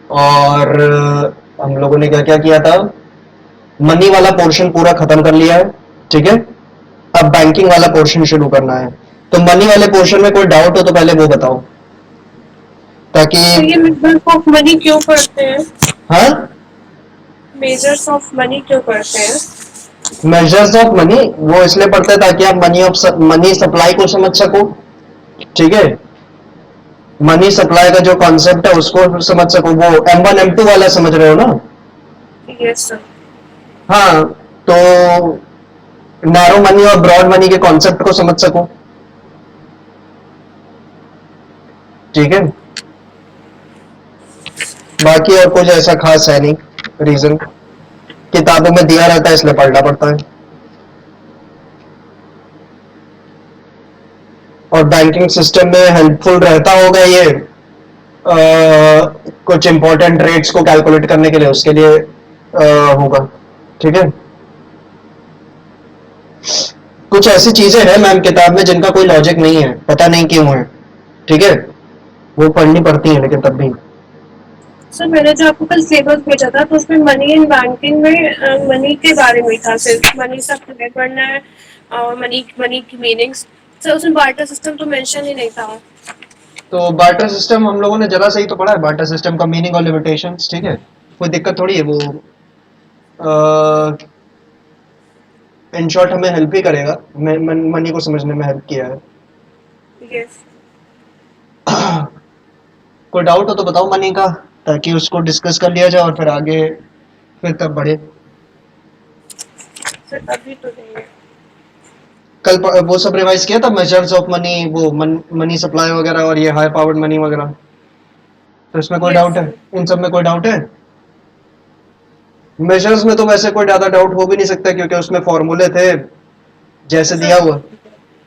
और हम लोगों ने क्या क्या किया था, मनी वाला पोर्शन पूरा खत्म कर लिया है। ठीक है, अब बैंकिंग वाला पोर्शन शुरू करना है। तो मनी वाले पोर्शन में कोई डाउट हो तो पहले वो बताओ, ताकि। तो ये मेजर्स ऑफ मनी क्यों करते हैं? हाँ, मेजर्स ऑफ मनी क्यों करते हैं? मेजर्स ऑफ मनी वो इसलिए पढ़ते हैं ताकि आप मनी सप्लाई को समझ सको। ठीक है, मनी सप्लाई का जो कॉन्सेप्ट है उसको समझ सको। वो M1 M2 वाला समझ रहे हो ना? Yes sir. हाँ, तो नैरो मनी और ब्रॉड मनी के कॉन्सेप्ट को समझ सको। ठीक है, बाकी और कुछ ऐसा खास है नहीं रीजन। किताबों में दिया रहता है इसलिए पढ़ना पड़ता है। और बैंकिंग सिस्टम में हेल्पफुल रहता होगा ये, कुछ इंपॉर्टेंट रेट्स को कैलकुलेट करने के लिए, उसके लिए होगा। ठीक है, कुछ ऐसी चीजें हैं मैम किताब में जिनका कोई लॉजिक नहीं है, पता नहीं क्यों है। ठीक है, वो पढ़नी पड़ती है लेकिन तब भी। सर मैंने जो आपको कल सिलेबस भेजा था तो उसमें मनी इन बैंकिंग में मनी के बारे में था, सिर्फ मनी से क्लियर करना है और मनी मनी की मीनिंग्स। सर उसमें बार्टर सिस्टम तो मेंशन ही नहीं था। तो बार्टर सिस्टम हम लोगों ने जरा सही तो पढ़ा है, बार्टर सिस्टम का मीनिंग और लिमिटेशंस। ठीक है, कोई दिक्कत थोड़ी है वो। इन शॉर्ट हमें हेल्प ही करेगा, मनी को समझने में हेल्प किया है। यस। कोई डाउट हो तो बताओ मनी का, ताकि उसको डिस्कस कर लिया जाए और फिर आगे फिर तब बढ़े। सर अभी तो नहीं है। कल वो सब रिवाइज किया था, मेजर्स ऑफ मनी, वो मनी सप्लाई वगैरह और ये हाई पावर्ड मनी वगैरह। तो इसमें कोई यस डाउट है? सर। इन सब में कोई डाउट है? मेजर्स में तो वैसे कोई ज्यादा डाउट हो भी नहीं सकता क्योंकि उसमें फॉर्मूले थे जैसे दिया सर हुआ।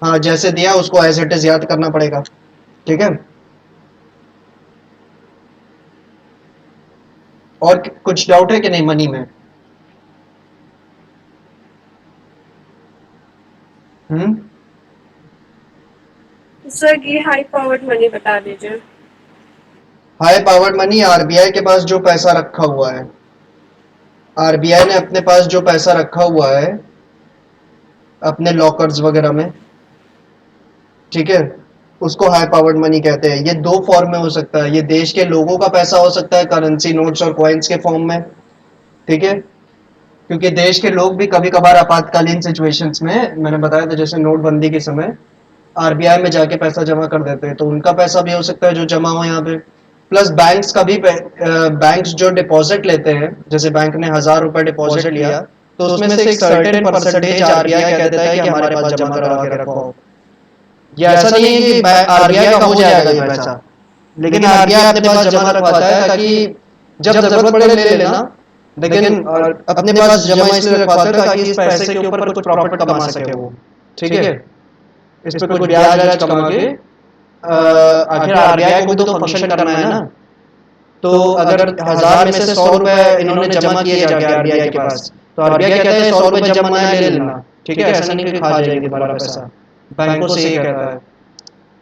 हाँ, जैसे दिया उसको एज इट इज याद करना पड़ेगा। ठीक है, और कुछ डाउट है कि नहीं मनी में? हम्म। सर ये हाई पावर्ड मनी बता दीजिए। हाई पावर्ड मनी आरबीआई के पास जो पैसा रखा हुआ है, आरबीआई ने अपने पास जो पैसा रखा हुआ है अपने लॉकर्स वगैरह में। ठीक है, उसको हाई पावर्ड मनी कहते हैं। ये दो फॉर्म में हो सकता है, ये देश के लोगों का पैसा हो सकता है करेंसी नोट्स और कॉइन्स के फॉर्म में। ठीक है, क्योंकि देश के लोग भी कभी कभार आपातकालीन सिचुएशंस में, मैंने बताया था जैसे नोटबंदी के समय आरबीआई में जाके पैसा जमा कर देते हैं, तो उनका पैसा भी हो सकता है जो जमा हो यहाँ पे। प्लस बैंक्स का भी बैंक्स जो डिपॉजिट लेते हैं, जैसे बैंक ने 1,000 रुपए डिपॉजिट लिया, तो उसमें से एक सर्टेन परसेंटेज आरबीआई कह देता है कि हमारे पास जमा करवा के रखो। ये ऐसा नहीं है कि आरबीआई का हो जाएगा ये पैसा, लेकिन आरबीआई अपने पास जमा रखवाता है ताकि जब जरूरत पड़े ले लेना। लेकिन अपने पास जमा इसलिए रखवाता है ताकि इस पैसे के ऊपर कुछ प्रॉफिट कमा सके वो। ठीक है, इस पे कुछ ब्याज व्याज कमा के आखिर आरबीआई को भी तो फंक्शन करना है ना। तो अगर 1,000 में से 100 रुपए इन्होंने जमा किए जाके आरबीआई के पास, तो आरबीआई कहता है 100 रुपए जब मना है ले लेना। ठीक है, ऐसा नहीं कि खा जाएंगे तुम्हारा पैसा। बैंकों से ये कहता है।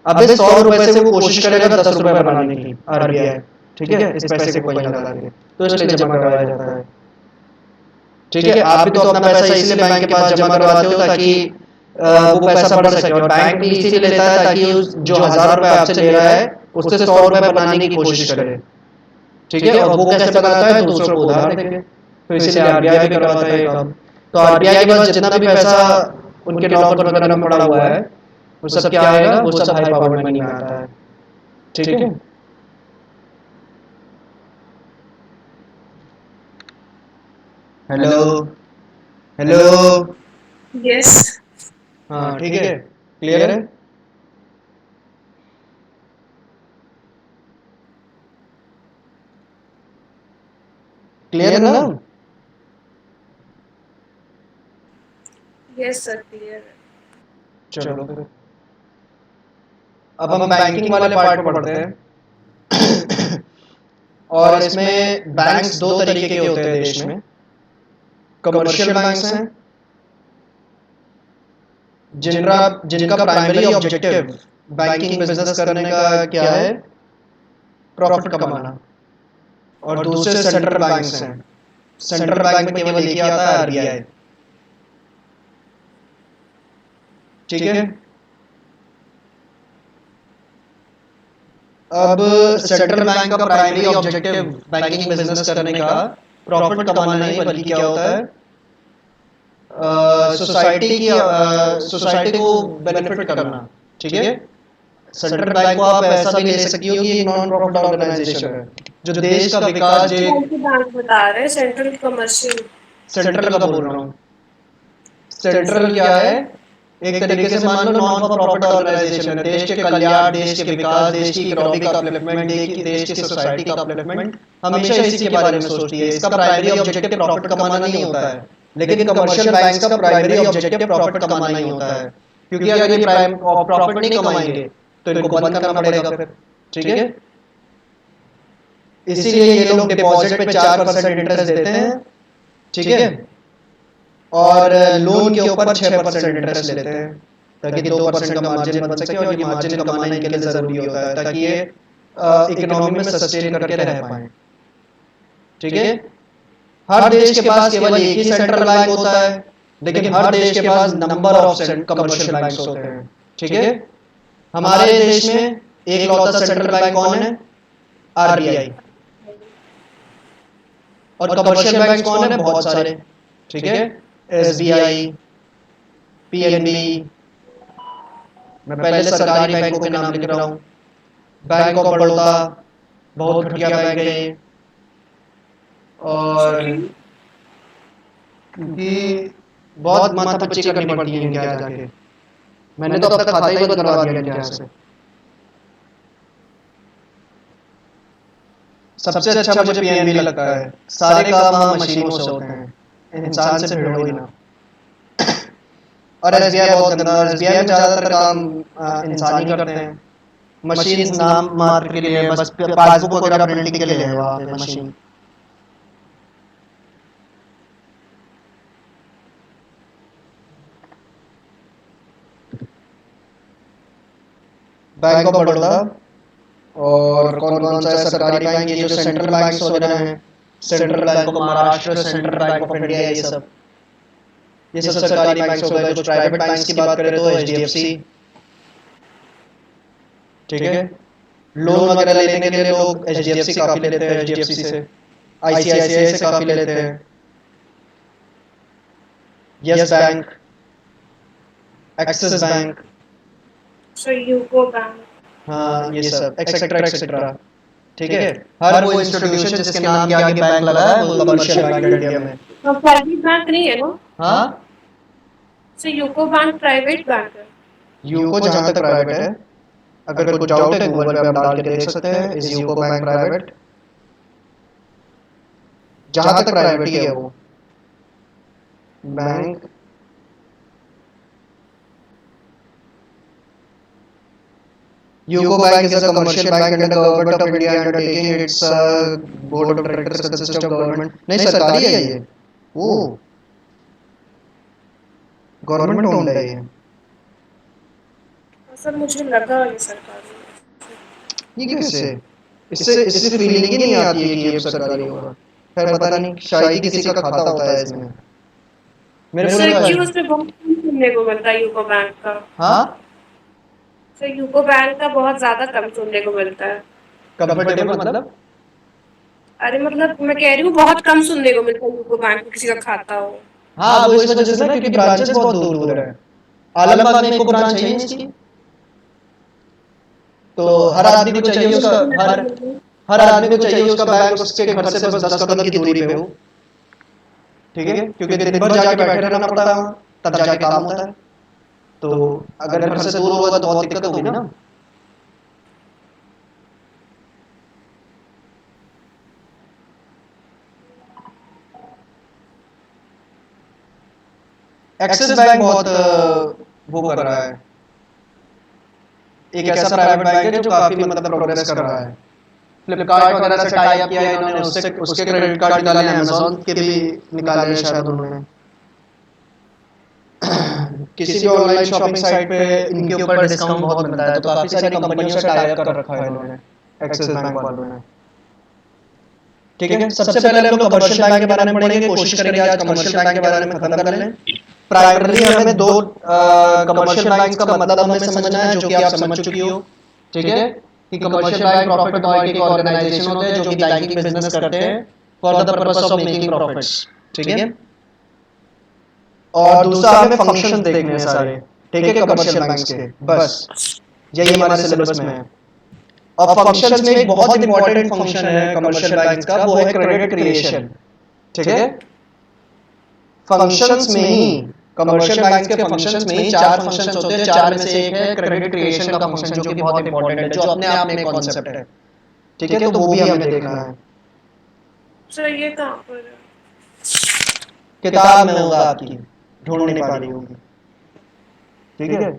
अबे 100 रुपए से वो कोशिश करेगा 10 रुपए बनाने की आरबीआई। ठीक है, इस पैसे को कहीं लगा के, तो इसलिए जमा करवाया जाता है। ठीक है, आप भी तो अपना पैसा इसलिए बैंक के पास जमा करवाते हो ताकि वो पैसा बढ़ सके, और बैंक भी इसीलिए लेता है ताकि उस जो 1,000 रुपए आपसे ले रहा है उससे 100 रुपए बनाने की कोशिश करे। ठीक है, और वो कैसे बनाता है? दूसरों को उधार देंगे। तो इसीलिए आरबीआई भी करवाता है ये काम। तो आरबीआई के पास जितना भी पैसा उनके लॉकर वगैरह में पड़ा हुआ है वो सब क्या आएगा? वो सब हाई पावर्ड मनी में आता है। ठीक है। हेलो। हेलो। यस। हाँ ठीक है, क्लियर है। क्लियर है ना? यस सर क्लियर है। चलो फिर अब हम बैंकिंग वाले पार्ट पर पढ़ते हैं। और इसमें बैंक्स दो तरीके के होते हैं देश में। कमर्शियल बैंक्स हैं जिनका जिनका प्राइमरी ऑब्जेक्टिव बैंकिंग बिजनेस करने का क्या है? प्रॉफिट कमाना। और दूसरे सेंट्रल बैंक्स हैं। सेंट्रल बैंक में केवल एक ही आता है, आरबीआई। ठीक है। अब सेंट्रल बैंक का प्राइमरी ऑब्जेक्टिव बैंकिंग बिजनेस करने का प्रॉफिट कमाना नहीं, बल्कि क्या होता है, सोसाइटी को बेनिफिट करना। ठीक है। सेंट्रल बैंक को आप ऐसा भी ले सकती हो कि एक नॉन प्रॉफिट ऑर्गेनाइजेशन है जो देश का विकास कौन सी बैंक बता रहे हैं? Central commercial. सेंट्रल का बोल रहा हूँ। सेंट्रल क्या है, एक तरीके से मान लो नॉन फॉर प्रॉफिट ऑर्गेनाइजेशन है। देश के कल्याण, देश के विकास, देश की इकोनॉमी का अपलिफ्टमेंट, देश की सोसाइटी का अपलिफ्टमेंट हमेशा इसी के बारे में सोचती है। इसका प्राइमरी ऑब्जेक्टिव प्रॉफिट कमाना नहीं होता है, लेकिन कमर्शियल बैंक्स का प्राइमरी ऑब्जेक्टिव प्रॉफिट कमाना ही होता है, क्योंकि अगर ये प्रॉफिट नहीं कमाएंगे तो इनको बंद करना पड़ेगा फिर। ठीक है। इसीलिए ये लोग डिपॉजिट पे 4% इंटरेस्ट देते हैं। ठीक है। और लोन के ऊपर 6% इंटरेस्ट लेते हैं, ताकि 2% का मार्जिन बन सके। और ये मार्जिन कमाना इनके लिए जरूरी होता है ताकि ये इकोनॉमी में सस्टेन करके रह पाए। ठीक है। हर देश के पास केवल एक ही सेंट्रल बैंक होता है, लेकिन हर देश के पास नंबर ऑफ कमर्शियल बैंक्स होते हैं। ठीक है। हमारे देश में एक लौता सेंट्रल बैंक कौन है? आरबीआई। और कमर्शियल बैंक कौन है? बहुत सारे। ठीक है। एसबीआई, पीएनबी, मैं पहले सरकारी बैंकों के नाम लिख रहा हूँ। बैंक ऑफ बड़ौदा, बहुत घटिया बैंक है ये। और क्योंकि बहुत माथापच्ची करनी पड़ती है इनके यहाँ जाके। मैंने तो अब तक खाता ही बंद करवा दिया इनके यहाँ से। सबसे अच्छा मुझे पीएनबी लगता है। सारे काम वहाँ मशीनों से होते हैं, इंसान से भिड़ो ही ना। और एसबीआई बहुत गंदा। एसबीआई में ज्यादातर काम इंसान ही करते हैं। मशीन नाम मात्र के लिए, बस पासबुक वगैरह प्रिंटिंग के लिए है वहाँ पे मशीन। बैंक ऑफ बड़ौदा और कौन कौन सा है सरकारी बैंक, ये जो सेंट्रल बैंक्स वगैरह हैं, central bank of Maharashtra, central bank of India, ये सब सरकारी बैंक्स हो गए। कुछ प्राइवेट बैंक्स की बात करें तो एचडीएफसी। ठीक है। लोन वगैरह लेने के लिए लोग एचडीएफसी काफी लेते हैं, एचडीएफसी से, आईसीआईसीआई से काफी लेते हैं, yes bank, axis bank, UCO bank. हाँ ये सब एक्सेट्रा एक्सेट्रा। ठीक है। हर वो इंस्टीट्यूशन जिसके नाम के आगे बैंक लगा है वो कमर्शियल बैंक है इंडिया में। प्राइवेट बैंक नहीं है ना? हाँ, यूको बैंक प्राइवेट बैंक है। यूको जहां तक प्राइवेट है, अगर कुछ डाउट है गूगल पे आप डाल के देख सकते हैं, इज यूको बैंक प्राइवेट? जहां तक प्राइवेट ही है वो bank. UCO bank is a commercial bank under government of India undertaking its board of directors consist of government। नहीं, सरकारी है ये। ओ, गवर्नमेंट ओन्ड है ये। सर मुझे लगा ये सरकारी। ये कैसे? इससे इससे फीलिंग ही नहीं आती है कि ये सरकारी होगा। खैर पता नहीं, शायद किसी का खाता होता है इसमें। मेरे को सर लगा एक्चुअली उस पे बहुत कम सुनने को मिलता है यूको बैंक का। हाँ, सर यूको बैंक का बहुत ज्यादा कम सुनने को मिलता है। कंफर्टेबल मतलब? अरे मतलब मैं कह रही हूँ बहुत कम सुनने को मिलता है यूको बैंक में किसी का खाता हो। हाँ, वो इस वजह से ना, क्योंकि ब्रांचेस बहुत दूर दूर है। आलमबाग में एक ब्रांच है ही नहीं इसकी, तो हर आदमी को चाहिए उसका, हर आदमी को चाहिए उसका बैंक उसके घर से बस 10 कदम की दूरी पे हो। ठीक है। क्योंकि दिन भर जाके बैठे रहना पड़ता है, तब जाके काम होता है। तो अगर घर से दूर होगा तो बहुत दिक्कत होगी ना। एक्सिस बैंक बहुत वो कर रहा है, एक ऐसा प्राइवेट बैंक है जो काफी मतलब प्रोग्रेस कर रहा है। फ्लिपकार्ट वगैरह से टाई अप किया है इन्होंने, उससे उसके क्रेडिट कार्ड निकाले, अमेज़न के भी निकाले हैं शायद उन्होंने। किसी भी ऑनलाइन शॉपिंग साइट पे इनके ऊपर डिस्काउंट बहुत मिलता है, तो काफी सारी कंपनियों से टाई अप कर रखा है इन्होंने, एक्सिस बैंक वालों ने। ठीक है, सबसे पहले हम लोग कमर्शियल बैंक के बारे में पढ़ेंगे, कोशिश करेंगे आज कमर्शियल बैंक के बारे में खत्म कर लें। प्राइमरली हमें दो कमर्शियल बैंक्स का मतलब हमें समझना है, जो कि आप समझ चुकी हो, ठीक है, कि कमर्शियल बैंक प्रॉफिट अथॉरिटी का ऑर्गेनाइजेशन होते हैं जो कि बैंकिंग बिजनेस करते हैं for the purpose of making profits, ठीक है। और दूसरा हमें फंक्शंस देखने हैं सारे, ठीक है, कमर्शियल बैंक्स के, बस यही हमारे सिलेबस में है। और फंक्शंस में एक बहुत इंपॉर्टेंट फंक्शन है कमर्शियल बैंक्स का, वो है क्रेडिट क्रिएशन, ठीक है। फंक्शंस में ही, कमर्शियल बैंक्स के फंक्शंस में ही चार फंक्शंस होते हैं, चार में से एक है क्रेडिट क्रिएशन का फंक्शन, जो कि बहुत इंपॉर्टेंट है, जो अपने आप में कॉन्सेप्ट है, ठीक है, तो वो भी हमें देखना है। सर ये कहाँ पर है? किताब में होगा आपकी, ढूंढ नहीं पा रही होगी, ठीक है।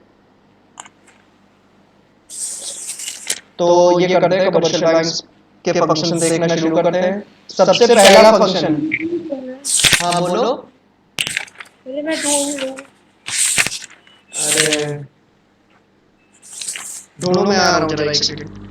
तो ये करते हैं, कमर्शियल बैंक्स के फंक्शन देखना शुरू करते हैं। सबसे पहला फंक्शन, हाँ बोलो। अरे मैं ढूंढ लूँ। अरे ढूंढो, मैं आ रहा हूँ जरा, एक second.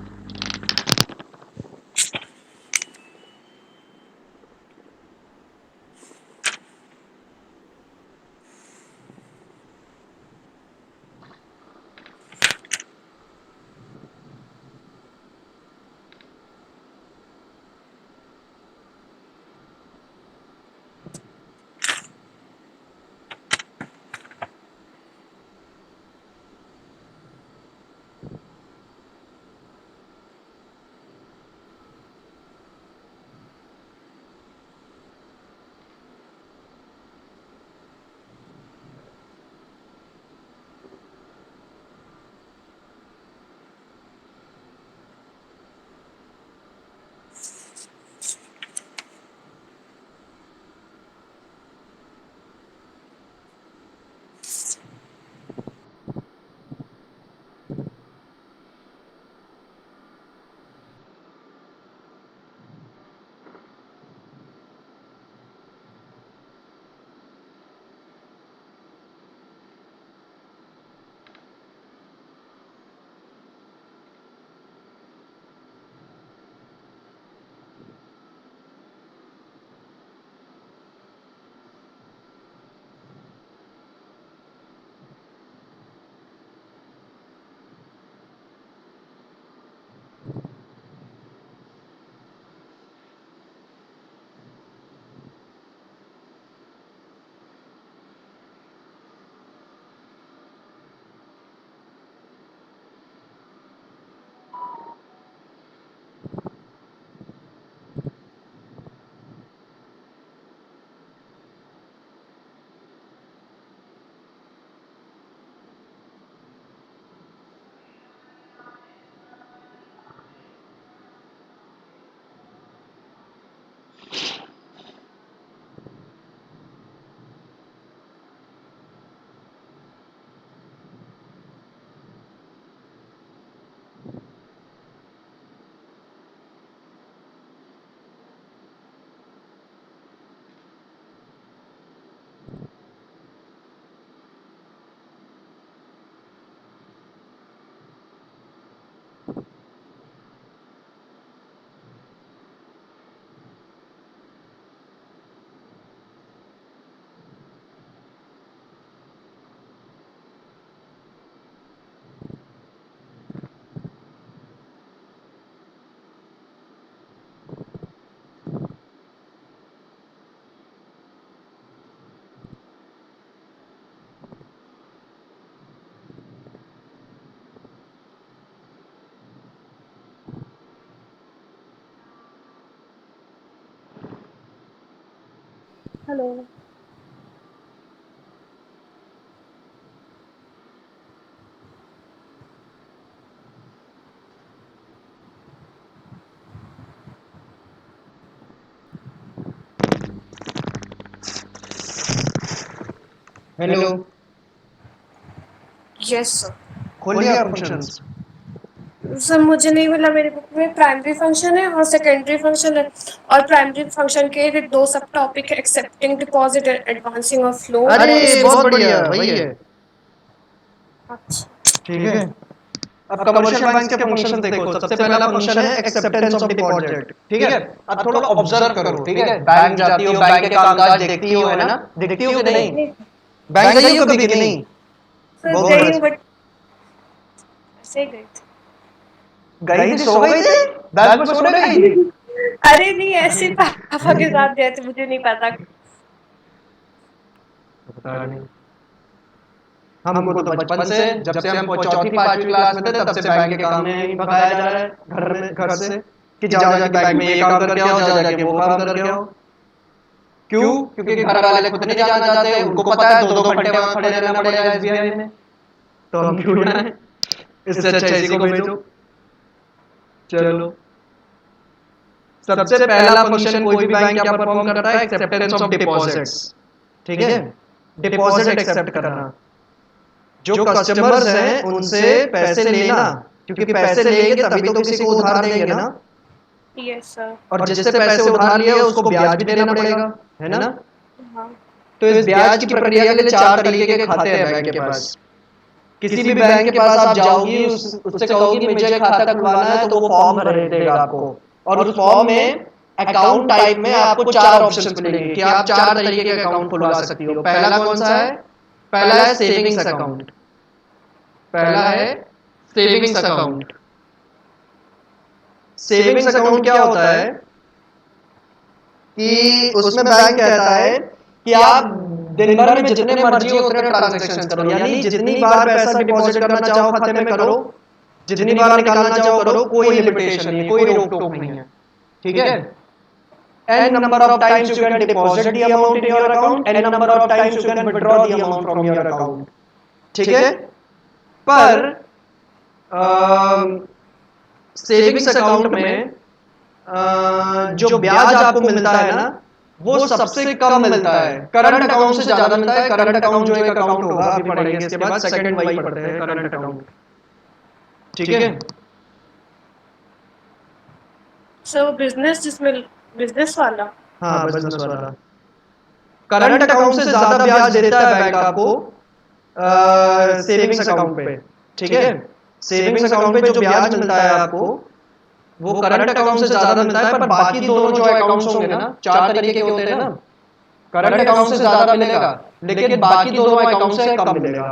Hello. Hello, yes sir. खोल लिया फंक्शंस? सर मुझे नहीं मिला, मेरी बुक में प्राइमरी फंक्शन है और सेकेंडरी फंक्शन है, और प्राइमरी फंक्शन के दो सब टॉपिक है, accepting deposit and advancing of loan. अरे बहुत बढ़िया, वही है, अच्छा। ठीक है। अब कमर्शियल बैंक के फंक्शन देखो, सबसे पहला फंक्शन है एक्सेप्टेंस ऑफ डिपॉजिट, ठीक है। अब थोड़ा ऑब्जर्व करो, ठीक है, बैंक जाती हो, बैंक के कामकाज देखती हो, है ना, देखती हो कि नहीं, नहीं बैंक गई हो कभी कि नहीं? सर, बहुत गई बड़ा- हूँ बट ऐसे ही गई थी। गई थी, सो गई थी, बैंक में सोने गई थी? अरे नहीं, ऐसे पापा के साथ गए थे, मुझे नहीं पता। पता नहीं, हमको तो बचपन से, जब से हम चौथी पांचवी क्लास में थे, तब से बैंक के काम में ही भगाया जा रहा है घर से, कि जाओ जाके बैंक में ये काम करके आओ, जाओ जाके वो काम करके आओ। क्यों? क्योंकि घर वाले खुद नहीं जाना चाहते, उनको पता है 2-2 घंटे वहां खड़े रहना पड़ेगा एसबीआई में, तो हम क्यों जाए, इससे अच्छा इसी को भेजो। चलो, सबसे पहला फंक्शन कोई भी बैंक क्या परफॉर्म करता है? एक्सेप्टेंस ऑफ डिपॉजिट्स, ठीक है, डिपॉजिट एक्सेप्ट करना। जो कस्टमर्स हैं उनसे पैसे लेना, क्योंकि पैसे लेंगे तभी तो किसी को उधार देंगे ना, यस सर। और जिससे पैसे उधार लिए उसको ब्याज भी देना पड़ेगा, है ना। हाँ तो इस ब्याज की प्रक्रिया के लिए 4 तरीके के खाते हैं बैंक के पास। किसी भी बैंक के पास आप जाओगी, उससे कहोगी मुझे खाता खुलवाना है, तो वो फॉर्म भर देगा आपको, और उस फॉर्म में अकाउंट टाइप में आपको 4 ऑप्शंस मिलेंगे कि आप 4 तरीके के अकाउंट खुलवा सकती हो। पहला कौन सा है? पहला है सेविंग्स अकाउंट, पहला है सेविंग्स अकाउंट। सेविंग्स अकाउंट क्या होता है कि उसमें बैंक कहता है कि आप दिन भर में जितने मर्जी हो उतने ट्रांजैक्शन करो, यानी जितनी बार पैसा डिपॉजिट करना चाहो खाते में करो, जितनी बार निकालना चाहो करो, कोई लिमिटेशन नहीं है, कोई रोक टोक नहीं है, ठीक है। n number of times you can deposit the amount in your account, n number of times you can withdraw the amount from your account, ठीक है। पर सेविंग्स अकाउंट में जो ब्याज आपको मिलता है ना, वो सबसे कम मिलता है, करंट अकाउंट से ज्यादा मिलता है। करंट अकाउंट जो एक अकाउंट होगा, अभी पढ़ेंगे इसके बाद, सेकंड वही पढ़ते हैं, करंट अकाउंट, ठीक है। सर, बिजनेस जिसमें बिजनेस वाला। हाँ, बिजनेस वाला करंट अकाउंट से ज्यादा ब्याज देता है बैंक आपको सेविंग्स अकाउंट पे, ठीक है। सेविंग्स अकाउंट पे जो ब्याज मिलता है आपको, वो करंट अकाउंट से ज्यादा मिलता है, पर बाकी दोनों जो अकाउंट्स होंगे ना, 4 तरीके के होते हैं ना, करंट अकाउंट से ज्यादा मिलेगा, लेकिन बाकी दोनों अकाउंट से कम मिलेगा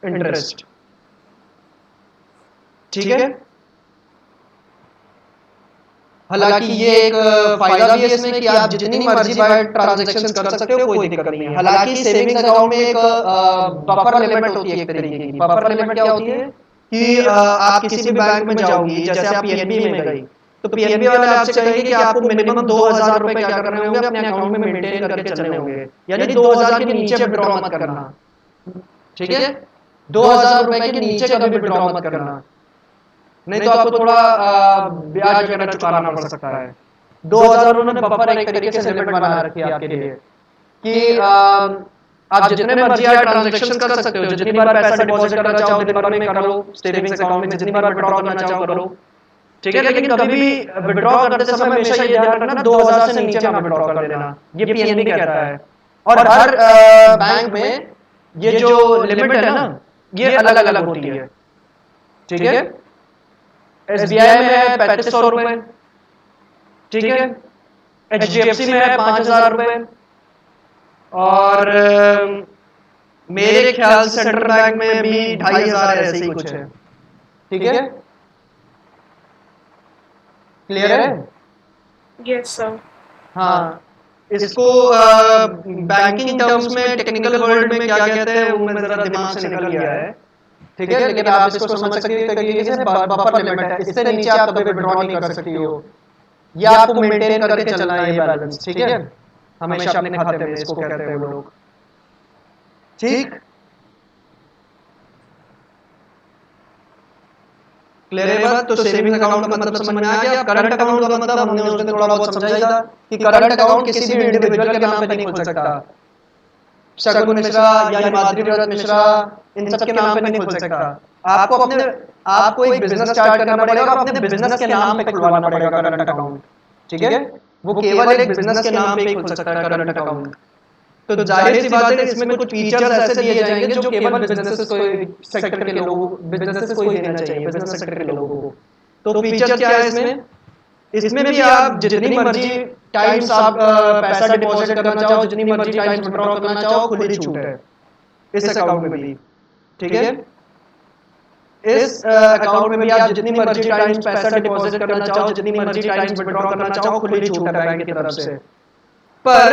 इंटरेस्ट, ठीक है। हालांकि ये एक फायदा भी है इसमें कि आप जितनी मर्जी बार ट्रांजैक्शंस कर सकते हो, कोई दिक्कत नहीं है। हालांकि सेविंग्स अकाउंट में एक बफर लिमिट होती है, एक तरीके की बफर लिमिट क्या होती है कि आप किसी भी बैंक में जाओगी, जैसे आप पीएनबी में गई, तो पीएनबी वाले आपसे कहेंगे कि आपको मिनिमम 2000 रुपए क्या करने होंगे, अपने अकाउंट में मेंटेन करके चलने होंगे, यानी 2000 के नीचे विड्रॉ मत करना, ठीक है। 2000 रुपए के नीचे कभी विड्रॉ मत करना, नहीं तो आपको थोड़ा ब्याज वगैरह चुकाना पड़ सकता है। 2000 उन्होंने बफर एक तरीके से लिमिट बना रखी है आपके लिए कि आप जितने मर्जी ट्रांजैक्शन कर सकते हो, जितनी बार पैसा डिपॉजिट करना चाहो दिन भर में कर लो, सेविंग्स अकाउंट में जितनी बार विड्रॉ करना चाहो करो, ठीक है। लेकिन कभी भी विड्रॉ करते समय हमेशा ये ध्यान रखना 2000 से नीचे ना विड्रॉ कर देना, ये पीएनबी कहता है। और हर बैंक में ये जो लिमिट है ना, ये अलग अलग होती है, ठीक है। एसबीआई में है 3500 रुपए, ठीक है। एचडीएफसी में है 5000 रुपए, और मेरे ख्याल से सेंट्रल बैंक में भी 2500 ऐसे ही कुछ है, ठीक है। क्लियर है? Yes sir. हाँ, इसको बैंकिंग टर्म्स में, टेक्निकल वर्ल्ड में क्या कहते हैं वो मैं जरा दिमाग से निकल गया है, ठीक है। लेकिन आप इसको समझ सकते हो तरीके से, बफर लिमिट है, इससे नीचे आप कभी विड्रॉ नहीं कर सकती हो, ये आपको मेंटेन करके चलना है ये बैलेंस, ठीक है, हमेशा अपने खाते में, इसको कहते हैं वो लोग, ठीक। क्लियर है बात? तो सेविंग अकाउंट का मतलब समझ में आ गया। करंट अकाउंट का मतलब हमने उस दिन थोड़ा बहुत समझा ही था कि करंट अकाउंट किसी भी इंडिविजुअल के नाम पे नहीं खुल सकता, शगुन मिश्रा या माधुरी व्रत मिश्रा, इन सब के नाम पे नहीं खुल सकता। आपको एक बिजनेस स्टार्ट करना पड़ेगा और अपने बिजनेस के नाम पे खुलवाना पड़ेगा करंट अकाउंट, ठीक है। वो केवल एक बिजनेस के नाम पे ही खुल सकता है करंट अकाउंट, तो जाहिर सी बात है इसमें कुछ फीचर्स ऐसे दिए जाएंगे जो केवल बिजनेसेस को सेक्टर के लोगों को बिजनेसेस को ही देना चाहिए, बिजनेस सेक्टर के लोगों को। तो फीचर क्या है इसमें? इसमें भी आप जितनी मर्जी टाइम्स आप पैसा डिपॉजिट करना चाहो, जितनी मर्जी टाइम्स विड्रॉ करना चाहो, खुली छूट है इस अकाउंट में भी। ठीक है, इस अकाउंट में भी आप जितनी मर्जी टाइम्स पैसा डिपॉजिट करना चाहो, जितनी मर्जी टाइम्स विड्रॉ करना चाहो, खुली छूट है बैंक की तरफ से। पर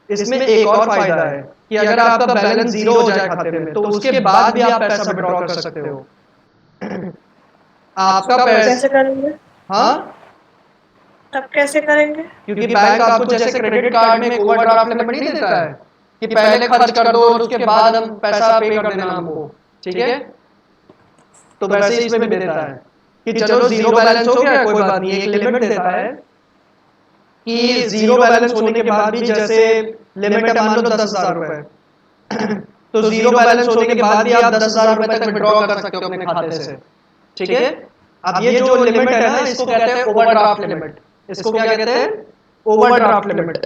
इसमें एक और फायदा है कि अगर आपका बैलेंस जीरो हो जाए खाते में तो उसके बाद भी आप पैसा विड्रॉ कर सकते हो। आपका पैसा कैसे करेंगे? हाँ, तब कैसे करेंगे? क्योंकि बैंक आपको जैसे क्रेडिट कार्ड में ओवरड्राफ्ट लिमिट नहीं देता है कि पहले खर्च कर दो और उसके बाद हम पैसा पे कर देना हमको, ठीक है? तो वैसे ही इसमें भी देता है कि चलो जीरो बैलेंस हो गया, कोई बात नहीं, एक लिमिट देता है कि जीरो बैलेंस होने के बाद भी जैसे लिमिट है मान लो 10,000 रुपए तो जीरो बैलेंस होने के बाद भी आप 10,000 रुपए तक विड्रॉ कर सकते हो अपने खाते से। ठीक है, अब ये जो लिमिट है ना इसको कहते हैं ओवरड्राफ्ट लिमिट। इसको क्या कहते हैं? Overdraft limit.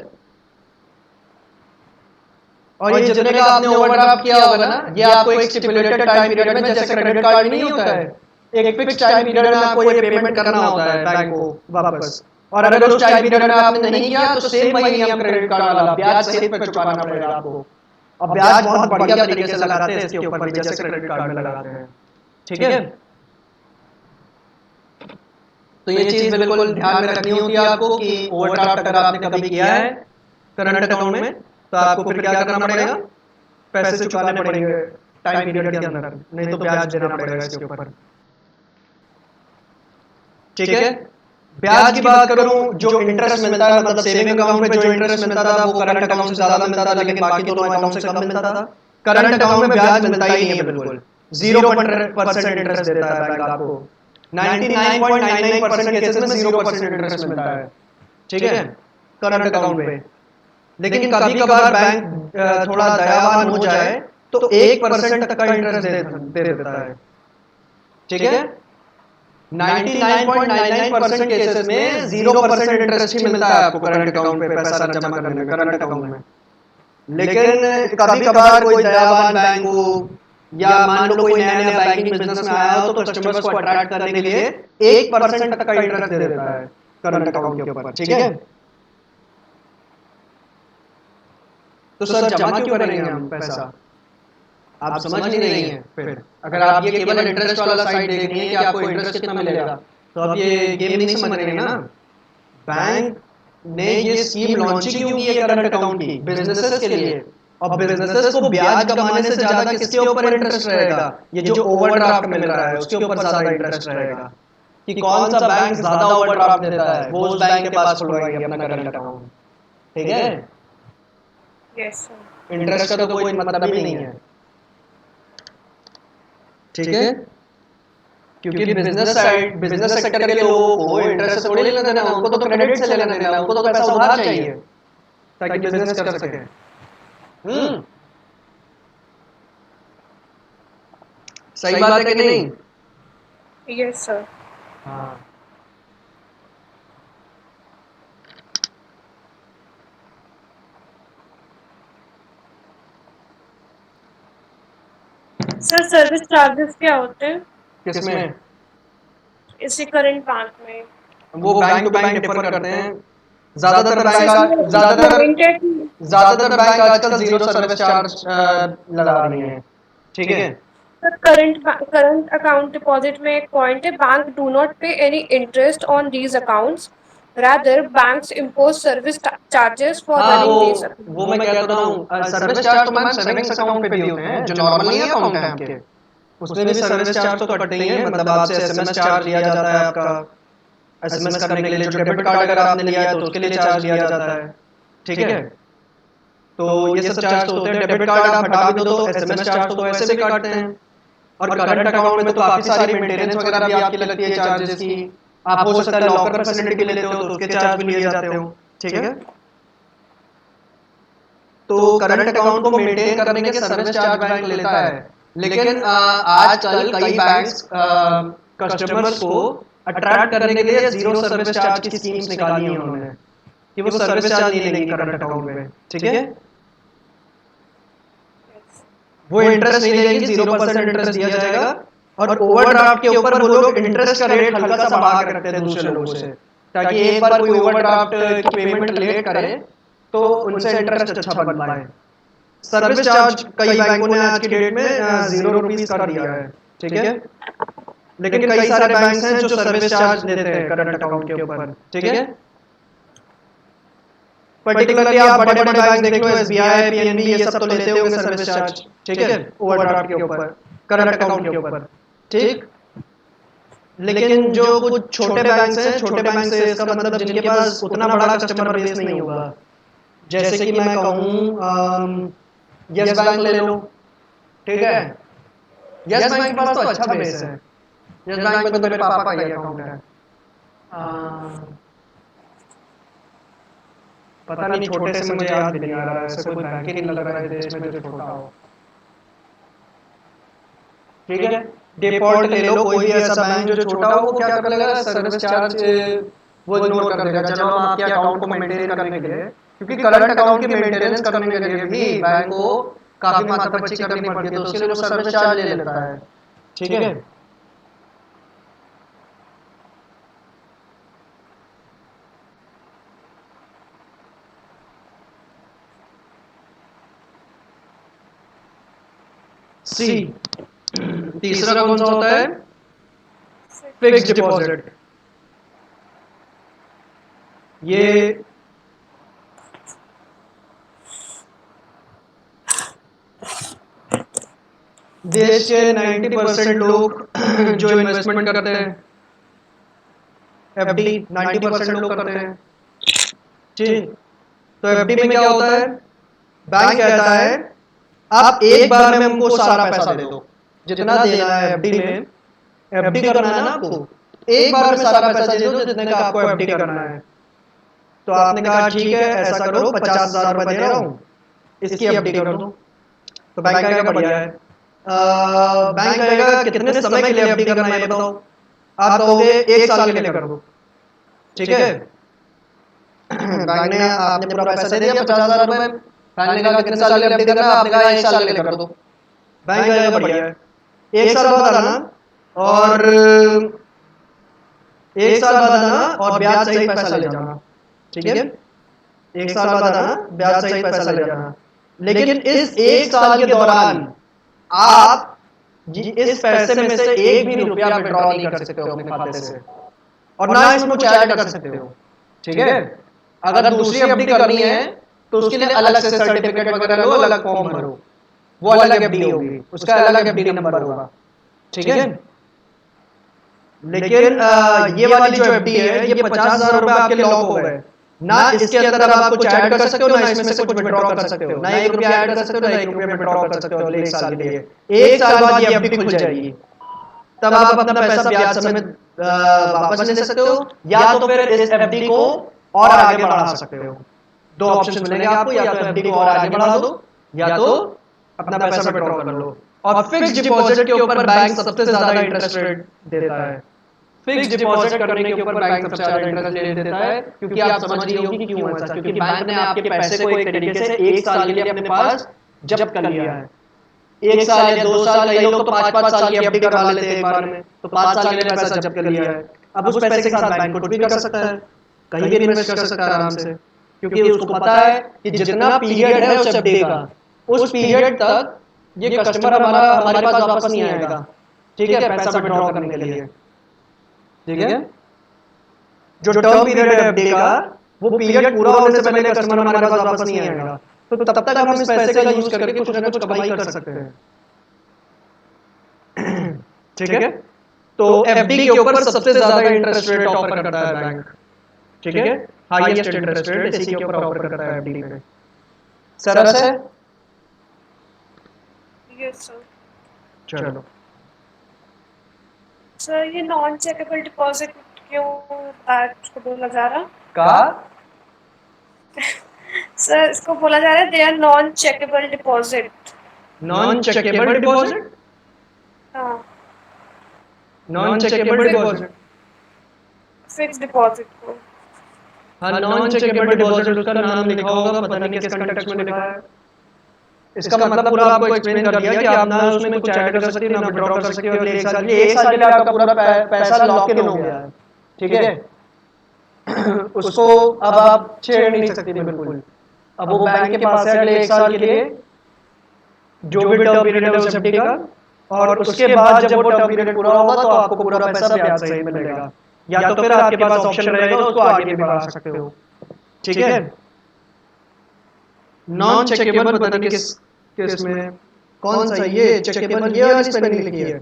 और ये जितने का आपने ओवरड्राफ्ट किया होगा ना, ये आपको एक स्टिपुलेटेड टाइम पीरियड में, जैसे क्रेडिट कार्ड नहीं होता है, एक फिक्स टाइम पीरियड में आपको ये पेमेंट करना होता है बैंक को वापस। और अगर उस टाइम पीरियड में आपने नहीं किया तो सेम वही नियम क्रेडिट कार्ड वाला, ब्याज सहित पे चुकाना पड़ेगा आपको। और ब्याज बहुत बढ़िया तरीके से लगाते हैं इसके ऊपर भी, जैसे क्रेडिट कार्ड में लगाते हैं। ठीक है, तो ये चीज बिल्कुल ध्यान में रखनी होती है आपको कि ओवरड्राफ्ट अगर आपने कभी किया है करंट अकाउंट में तो आपको फिर क्या करना पड़ेगा? पैसे चुकाने पड़ेंगे टाइम पीरियड के अंदर, नहीं तो ब्याज देना पड़ेगा इसके ऊपर। ठीक है, ब्याज की बात करूं, जो इंटरेस्ट मिलता है मतलब सेविंग अकाउंट में जो इंटरेस्ट मिलता था वो करंट अकाउंट से ज्यादा मिलता था, लेकिन बाकी दोनों अकाउंट से कम मिलता था। करंट अकाउंट में ब्याज मिलता ही नहीं है बिल्कुल, 0% इंटरेस्ट देता है बैंक आपको। 99.99% केसेस में 0% इंटरेस्ट मिलता है। ठीक है, करंट अकाउंट पे। लेकिन कभी कभार बैंक थोड़ा दयावान हो जाए तो 1% तक का इंटरेस्ट दे देता है। ठीक है, 99.99% केसेस में 0% इंटरेस्ट ही मिलता है आपको करंट अकाउंट पे पैसा जमा करने में, करंट अकाउंट में। लेकिन कभी कभार कोई दयावान बैंक हो या मान लो कोई नया नया बैंकिंग बिजनेस में आया हो तो कस्टमर्स को अट्रैक्ट करने के लिए 1% तक का इंटरेस्ट दे देता है करंट अकाउंट के ऊपर। ठीक है, तो सर जमा क्यों करेंगे हम पैसा? आप समझ नहीं रही हैं। फिर अगर आप ये केवल इंटरेस्ट वाला साइड देख रही हैं कि आपको इंटरेस्ट कितना मिलेगा, तो आप ये गेम नहीं समझ रही हैं ना। बैंक ने ये स्कीम लॉन्च ही क्यों की है करंट अकाउंट की? बिजनेसेस के लिए। और बिजनेसेस को ब्याज कमाने से ज्यादा किसके ऊपर इंटरेस्ट रहेगा? ये जो ओवरड्राफ्ट मिल रहा है उसके ऊपर ज्यादा इंटरेस्ट रहेगा। कि कौन सा बैंक ज्यादा ओवरड्राफ्ट देता है वो उस बैंक के पास खुलवाएंगे अपना करंट अकाउंट। ठीक है, यस सर। इंटरेस्ट का तो कोई मतलब ही नहीं है। ठीक है, क्योंकि बिजनेस साइड, बिजनेस सेक्टर के लोगों को इंटरेस्ट थोड़ी लेना देना, उनको तो क्रेडिट से लेना देना, उनको तो पैसा उधार चाहिए ताकि बिजनेस कर सके। सही बात है कि नहीं? Yes sir. हाँ, सर सर्विस चार्जेस क्या होते हैं किसमें? इसी करंट बैंक में? वो बैंक टू बैंक डिफर करते हैं। ज्यादातर बैंक ज्यादातर बैंक आजकल जीरो सर्विस चार्ज लगा रही हैं। ठीक है, सर करंट अकाउंट डिपॉजिट में एक पॉइंट है, बैंक डू नॉट पे any interest on these accounts, rather banks impose service charges for हाँ रनिंग दीज। वो मैं कहता तो हूँ, सर्विस चार्ज तो मैम सेविंग्स अकाउंट पे भी होते हैं जो नॉर्मल नहीं है अकाउंट है आपके, उसमें भी सर्विस चार्ज तो कटते ही हैं। मतलब आपसे एसएमएस चार्ज लिया जाता है आपका, एसएमएस करने के लिए जो डेबिट कार्ड अगर आपने लिया है तो उसके लिए चार्ज लिया जाता है। ठीक है, तो ये सब चार्ज तो होते हैं। डेबिट कार्ड आप हटा भी दो तो एसएमएस चार्ज तो वैसे भी काटते हैं। और करंट अकाउंट में तो काफी सारी मेंटेनेंस वगैरह भी आपकी लगती है चार्जेस की। आप हो सकता है लॉकर फैसिलिटी भी लेते हो तो उसके चार्ज भी लिए जाते हो। ठीक है, तो करंट अकाउंट को मेंटेन करने के सर्विस चार्ज बैंक लेता है। लेकिन आजकल कई बैंक्स कस्टमर्स को अट्रैक्ट करने के लिए जीरो सर्विस चार्ज की स्कीम्स निकाली हैं उन्होंने कि वो सर्विस चार्ज नहीं लेंगी करंट अकाउंट पे। ठीक है, वो इंटरेस्ट नहीं देंगी, 0% इंटरेस्ट दिया जाएगा। और ओवरड्राफ्ट के ऊपर वो लोग इंटरेस्ट का रेट हल्का सा बढ़ा के रखते हैं दूसरे लोगों से, ताकि एक बार कोई ओवरड्राफ्ट की पेमेंट लेट करे तो उनसे इंटरेस्ट अच्छा बन पाए। सर्विस चार्ज कई बैंकों ने आज की डेट में 0 रुपीज कर दिया है, ठीक है। लेकिन कई सारे बैंक्स हैं जो सर्विस चार्ज लेते हैं करंट अकाउंट के ऊपर, ठीक है। पर्टिकुलरली आप बड़े बड़े बैंक देख लो, एसबीआई, पीएनबी, ये सब तो लेते होंगे सर्विस चार्ज, ठीक है, ओवरड्राफ्ट के ऊपर, करंट अकाउंट के ऊपर, ठीक। लेकिन जो कुछ छोटे बैंक्स हैं, छोटे बैंक से इसका मतलब जिनके पास उतना बड़ा कस्टमर बेस नहीं होगा, जैसे कि मैं कहूँ यस बैंक ले लो, ठीक है। यस बैंक के पास तो अच्छा बेस है, यस बैंक में तो मेरे पापा का ही अकाउंट है। पता नहीं, छोटे से मुझे याद भी नहीं आ रहा है, ऐसा कोई बैंक ही नहीं लग रहा है देश में जो छोटा हो, ठीक है। डिफॉल्ट ले लो, कोई भी ऐसा बैंक जो छोटा हो, वो क्या कर लेगा, सर्विस चार्ज वो इग्नोर कर देगा। चलो हम आपके अकाउंट को मेंटेन करने के लिए, क्योंकि करंट अकाउंट की मेंटेनेंस करने के लिए भी बैंक को काफी माथापच्ची करनी पड़ती है, तो उसके लिए वो सर्विस चार्ज ले लेता है, ठीक है। सी, तीसरा कौन सा होता है, फिक्स्ड डिपॉजिट। ये देश के 90% लोग जो इन्वेस्टमेंट करते हैं, एफडी 90% लोग करते हैं, ठीक। तो एफडी में क्या होता है, बैंक कहता है आप एक बार में हमको सारा पैसा दे दो, जितना देना है एफडी में, एफडी करना है ना आपको, एक बार में सारा पैसा दे दो जितने का आपको एफडी करना है। तो आपने कहा ठीक है, ऐसा करो, 50,000 रुपए दे रहा हूं, इसकी एफडी कर दो। तो बैंक कहेगा बढ़िया है। बैंक कहेगा कितने समय के लिए एफडी करना है ये बताओ, आप कहोगे 1 साल के लिए कर दो, ठीक है। बैंक ने आपने पूरा पैसा दे दिया 50,000 रुपए, बैंक ने कहा कितने साल के लिए एफडी करना है, आपने कहा 1 साल के लिए कर दो। बैंक कहेगा बढ़िया है, 1 साल बाद आना और 1 साल बाद आना और ब्याज सहित पैसा ले जाना, ठीक है। 1 साल बाद आना, ब्याज सहित पैसा ले जाना। लेकिन इस 1 साल के दौरान आप इस पैसे में से एक भी रुपया विड्रॉ नहीं कर सकते हो अपने खाते से, और ना इसमें कुछ ऐड कर सकते हो, ठीक है। अगर दूसरी एफडी करनी है तो उसके लिए अलग से सर्टिफिकेट वगैरह लो, अलग फॉर्म भरो, वो अलग एफडी होगी, उसका अलग एफडी नंबर होगा, ठीक है। लेकिन ये वाली जो एफडी है, ये 50,000 रुपए आपके लॉक हो गए ना, इसके अंदर अब आप कुछ ऐड कर सकते हो ना, इसमें से कुछ विड्रॉ कर सकते हो ना, 1 रुपया ऐड कर सकते हो ना 1 रुपया विड्रॉ कर सकते हो अगले 1 साल के लिए। 1 साल बाद ये एफडी खुल जाएगी, तब आप अपना पैसा ब्याज समेत वापस ले सकते हो, या तो फिर इस एफडी को और आगे बढ़ा सकते हो। 2 ऑप्शन मिलेंगे आपको, या तो एफडी को और आगे बढ़ा दो, या तो अपना पैसा विड्रॉ कर लो। और फिक्स्ड डिपॉजिट के ऊपर बैंक सबसे ज्यादा इंटरेस्ट रेट देता है। फिक्स्ड डिपॉजिट करने के ऊपर बैंक सबसे ज्यादा इंटरेस्ट रेट देता है, क्योंकि आप समझ रही होगी क्यों ऐसा, क्योंकि बैंक ने आपके पैसे को एक तरीके से 1 साल के लिए अपने पास जब्त कर लिया है। 1 साल या 2 साल, कई लोग तो 5-5 साल की एफडी करवा लेते हैं एक बार में, तो 5 साल के लिए पैसा जब्त कर लिया है। अब उस पैसे के साथ बैंक कुछ भी कर सकता है, कहीं भी इन्वेस्ट कर सकता है आराम से, क्योंकि उसको पता है कि जितना पीरियड है उस एफडी का, उस पीरियड तक ये कस्टमर हमारे पास वापस नहीं आएगा, ठीक है, पैसा विड्रॉ करने के लिए, ठीक है। जो टर्म पीरियड है एफडी का, वो पीरियड पूरा होने से पहले कस्टमर हमारे पास वापस नहीं आएगा, तो तब तक हम इस पैसे का यूज करके कुछ ना कुछ कमाई कर सकते हैं, ठीक है। तो एफडी के ऊपर सबसे ज्यादा इंटरेस्ट रेट ऑफर करता है बैंक, ठीक है, हाईएस्ट इंटरेस्ट रेट इसी के ऊपर ऑफर करता है एफडी में। सरस है, यस सर। चलो। सर ये नॉन चेकेबल डिपॉजिट क्यों बैंक को बोला जा रहा? का सर इसको बोला जा रहा है they are non checkable deposit. Non checkable deposit, हाँ, non checkable deposit, fixed deposit को। हाँ, नॉन चेकेबल डिपॉजिट उसका नाम लिखा होगा, पता नहीं किस कंटेक्स्ट में लिखा है। इसका मतलब पूरा आपको एक्सप्लेन कर दिया कि आप ना उसमें कुछ ऐड कर सकते हो ना विड्रॉ कर सकते हो अगले एक साल के लिए। एक साल के लिए आपका पूरा पैसा लॉक इन हो गया है, ठीक है। उसको अब आप छेड़ नहीं सकते बिल्कुल। अब वो बैंक के पास है अगले एक साल के लिए, जो भी टर्म पीरियड है उस एफडी का, और उसके बाद जब वो टर्म पीरियड पूरा होगा तो आपको पूरा पैसा ब्याज सहित मिलेगा, या तो फिर आपके पास ऑप्शन रहेगा उसको आगे भी बढ़ा सकते हो, ठीक है। नॉन चेकेबल पता नहीं किस किस में कौन सा, ये चेकेबल ये वाली स्पेलिंग लिखी है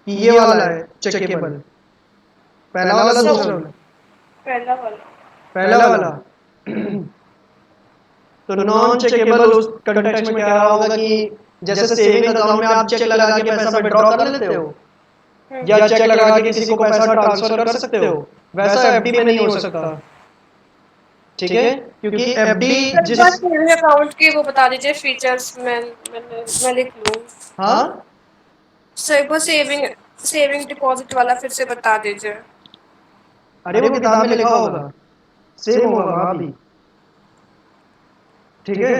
कि ये वाला है चेकेबल, पहला वाला दूसरा वाला? पहला वाला। पहला वाला। तो नॉन चेकेबल उस कंटेक्स्ट में क्या होगा कि जैसे सेविंग अकाउंट में आप चेक लगा के पैसा विड्रॉ कर लेते हो या चेक लगा के किसी को पैसा ट्रांसफर कर सकते हो, वैसा एफडी में नहीं हो सकता, ठीक है। क्योंकि एफडी जिस सेविंग अकाउंट के वो बता दीजिए फीचर्स, मैं लिख लूँ। हाँ सर वो सेविंग डिपॉजिट वाला फिर से बता दीजिए। अरे वो किताब में लिखा होगा, सेम होगा वहां भी, ठीक है।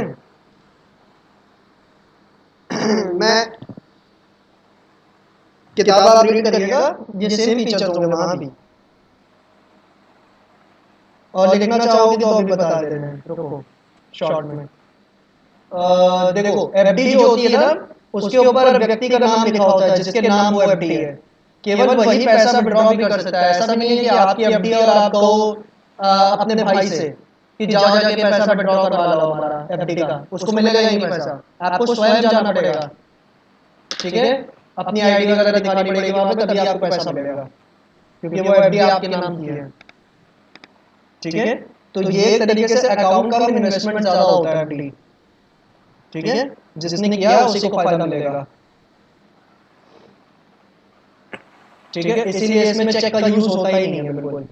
मैं किताब आप रीड करिएगा, ये सेम फीचर्स होंगे वहां भी, और लिखना चाहोगे तो अभी बता दे रहे हैं, रुको शॉर्ट में। देखो एफडी जो होती है ना उसके ऊपर व्यक्ति का नाम लिखा होता है जिसके नाम वो एफडी है, केवल वही पैसा विड्रॉ भी कर सकता है। ऐसा भी नहीं है कि आपकी एफडी और आप कहो अपने भाई से कि जाओ जाके पैसा विड्रॉ करवा लो हमारा एफडी का, उसको मिलेगा ही नहीं पैसा, आपको स्वयं जाना पड़ेगा, ठीक है। अपनी आईडी वगैरह दिखानी पड़ेगी वहां पे, तभी आपको पैसा मिलेगा, क्योंकि वो एफडी आपके नाम की है, ठीक है। तो ये एक तरीके से अकाउंट का इन्वेस्टमेंट ज्यादा होता है एफडी, ठीक है। जिसने किया उसी को फायदा मिलेगा, ठीक है। इसीलिए इसमें चेक का यूज होता ही नहीं है बिल्कुल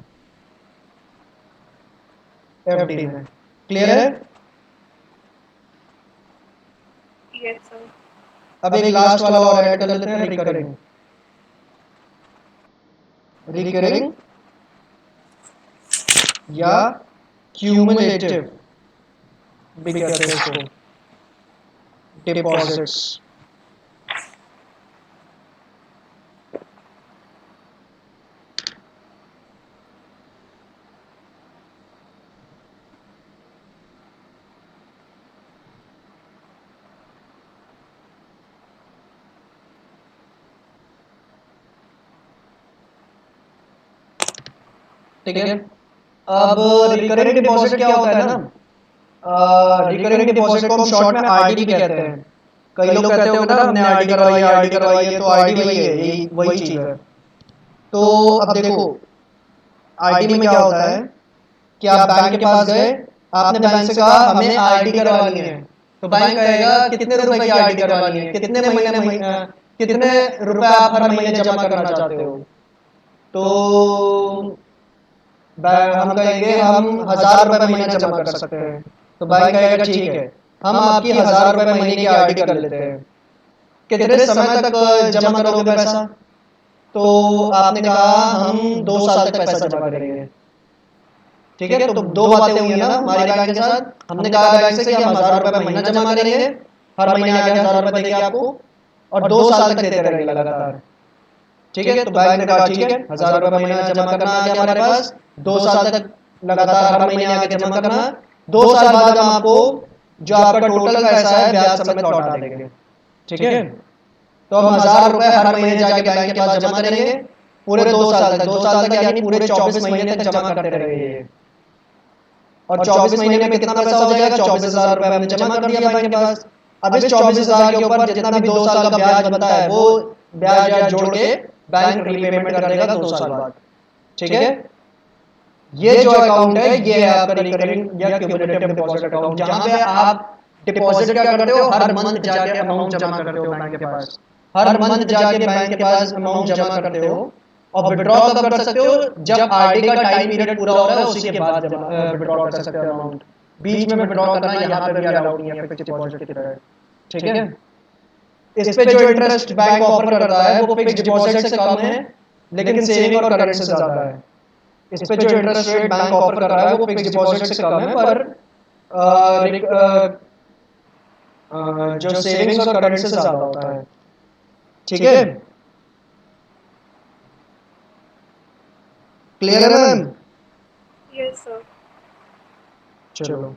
एफडी में, क्लियर है। Yes sir. अब एक लास्ट वाला और ऐड कर लेते हैं, रिकरिंग। रिकरिंग या क्यूमुलेटिव भी कहते हैं इसको, डिपॉजिट्स। ठीक है। अब रिकरिंग डिपॉजिट क्या होता है ना, रिकरिंग डिपॉजिट को हम शॉर्ट में आरडी भी कहते हैं। कई लोग कहते होंगे ना हमने आरडी करवाई है, तो आरडी वही है, यही वही चीज है। तो अब देखो आरडी में क्या होता है कि आप बैंक के पास गए, आपने बैंक से कहा हमें आरडी करवानी है, तो बैंक कहेगा कितने रुपए की आरडी करवानी है, कितने महीने कितने रुपए आप हर महीने जमा करना चाहते हो। तो हम कहेंगे हम 1000 रुपए महीना जमा कर सकते हैं, तो बैंक कहेगा ठीक है हम आपकी 1000 रुपए महीने की आरडी कर लेते हैं, कितने समय तक जमा करोगे पैसा। तो आपने कहा हम 2 साल तक पैसा जमा करेंगे, ठीक है। तो दो बातें हुई है ना हमारी बैंक के साथ, हमने कहा बैंक से कि हम 1000 रुपए महीना जमा करेंगे, हर महीने आगे 1000 रुपए देंगे आपको, और 2 साल तक देते रहेंगे लगातार, ठीक है। तो बैंक ने कहा ठीक है 1000 रुपए महीना जमा करना आ गया हमारे पास, 2 साल तक लगातार हर महीने आगे जमा करना, 2 साल बाद हम आपको जो आपका टोटल पैसा है ब्याज समेत लौटा देंगे, ठीक है। तो हम 1000 रुपए हर महीने जाके बैंक के पास जमा करेंगे पूरे 2 साल तक, 2 साल तक यानी पूरे 24 महीने तक जमा करते रहेंगे, और 24 महीने में कितना पैसा हो जाएगा, 24,000 रुपए हमने जमा कर दिया बैंक के पास। अब इस 24,000 के ऊपर जितना भी 2 साल का ब्याज बनता है वो ब्याज या जोड़ के बैंक रीपेमेंट कर देगा 2 साल बाद, ठीक है। ये जो अकाउंट है ये है आपका रिकरिंग या क्यूमुलेटिव डिपॉजिट अकाउंट, जहां पे आप डिपॉजिट क्या करते हो, हर मंथ जाके अमाउंट जमा करते हो बैंक के पास, हर मंथ जाके बैंक के पास अमाउंट जमा करते हो, और विड्रॉ कब कर सकते हो, जब आरडी का टाइम पीरियड पूरा हो रहा है उसी के बाद विड्रॉ कर सकते हो अमाउंट, बीच में विड्रॉ करना यहाँ पे भी अलाउड नहीं है फिक्स्ड डिपॉजिट की तरह, ठीक है। इस पे जो इंटरेस्ट बैंक ऑफर करता है वो फिक्स्ड डिपॉजिट से कम है, लेकिन सेविंग और करंट से ज्यादा है। इस पे जो इंटरेस्ट रेट बैंक ऑफर कर रहा है वो फिक्स्ड डिपॉजिट से कम है, पर जो सेविंग्स और करंट से ज़्यादा होता है, ठीक है? क्लियर है मैम? Yes sir. चलो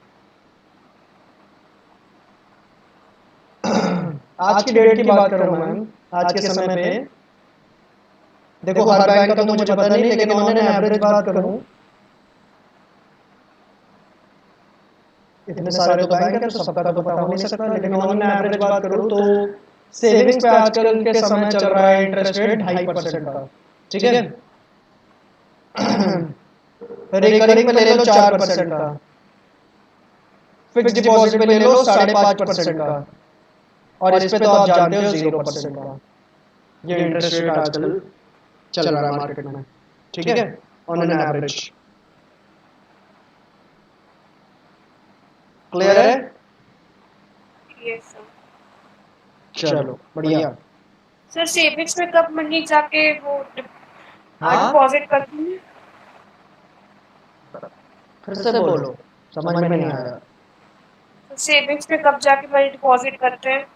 आज की डेट की बात करूं मैम, आज के समय पे देखो हर बैंक का तो मुझे पता नहीं, लेकिन ऑन एन एवरेज बात करूं, इतने सारे तो बैंक है तो सबका तो पता हो नहीं सकता, लेकिन ऑन एन एवरेज बात करूं तो सेविंग्स पे आजकल के समय चल रहा है इंटरेस्ट रेट 2.5% का, ठीक है? रिकरिंग पे ले लो 4% का, फिक्स डिपॉजिट पे ले लो 5.5% का, और इस पे तो आप जानते हो 0% का। ये इंटरेस्ट रेट आजकल चल रहा है मार्केट में, ठीक है, ऑन एन एवरेज। क्लियर है? Yes sir. चलो बढ़िया। सर सेविंग्स में कब मनी जाके वो हाँ डिपॉजिट करती है? फिर से बोलो, समझ में नहीं आया। सेविंग्स में कब जाके मनी डिपॉजिट करते हैं?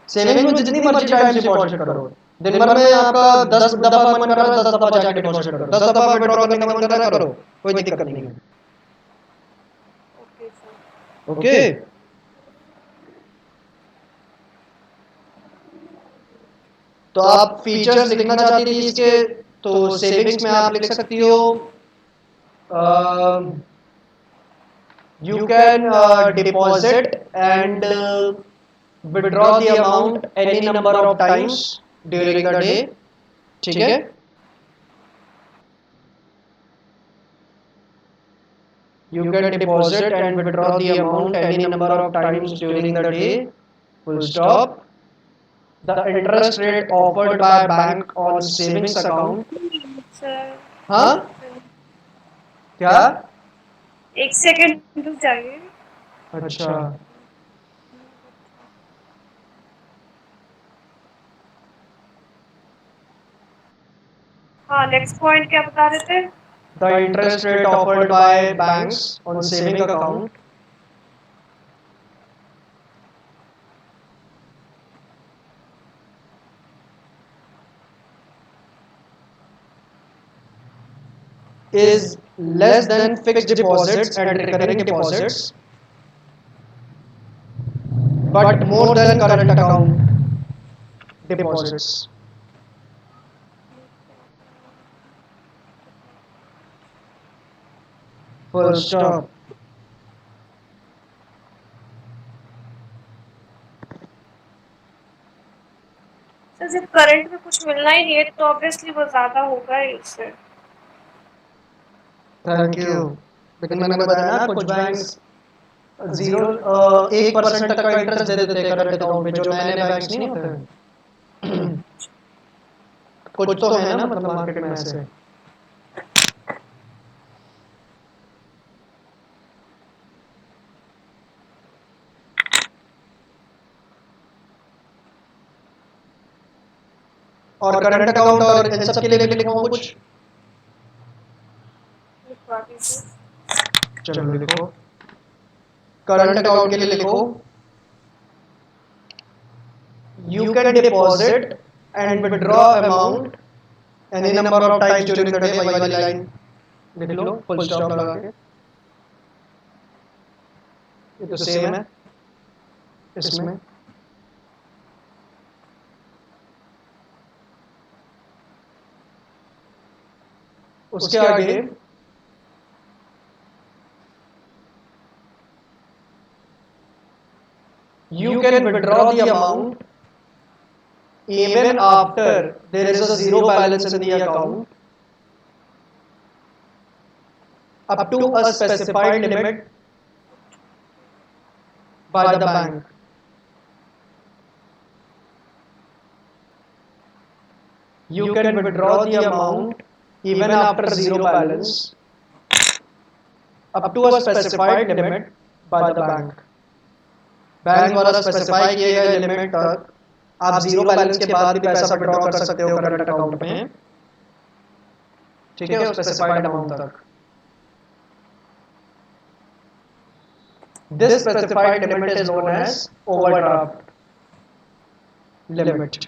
सेविंग्स में जितनी मर्जी टाइम से डिपॉजिट करो, दिन भर में आपका 10 दफा मन कर रहा है 10 दफा जाके डिपॉजिट करो, 10 दफा विड्रॉ करने का मन कर रहा है करो, कोई दिक्कत नहीं है। Okay sir. ओके, तो आप फीचर्स लिखना चाहती थी इसके, तो सेविंग्स में आप लिख सकती हो you can deposit and withdraw the amount any number of times during the day, ठीक है? You can deposit and withdraw the amount any number of times during the day, full stop. The interest rate offered by bank on savings account, sir हाँ क्या? एक second रुक जाइए। अच्छा, हाँ next point क्या बता रहे थे? the interest rate offered by banks on saving account is less than fixed deposits and recurring deposits, but more than current account deposits. Full stop. Sir जब करंट में कुछ मिलना ही नहीं है तो ऑब्वियसली वो ज्यादा होगा ही उससे। Thank you. लेकिन मैंने बताया ना कुछ बैंक्स 1% तक का इंटरेस्ट दे देते हैं करंट अकाउंट पे, जो नए नए बैंक्स नहीं होते। कुछ तो है ना मतलब मार्केट में ऐसे। और करंट अकाउंट और इन सब के लिए भी लिखा हूँ कुछ, लिखवा दीजिए। चलो लिखो। करंट अकाउंट के लिए लिखो you can deposit and withdraw amount any number of times during the day, वही वाली लाइन लिख लो फुल स्टॉप लगा के। ये तो सेम है इसमें। उसके आगे you can withdraw the amount even after there is a zero balance in the account up to a specified limit by the bank. You can withdraw the amount even after zero balance up to a specified limit by the bank. Bank द्वारा specify किए गए limit तक आप zero balance के बाद भी पैसा withdraw कर सकते हो करंट अकाउंट में, ठीक है, स्पेसिफाइड अमाउंट तक। This specified limit is known as overdraft limit.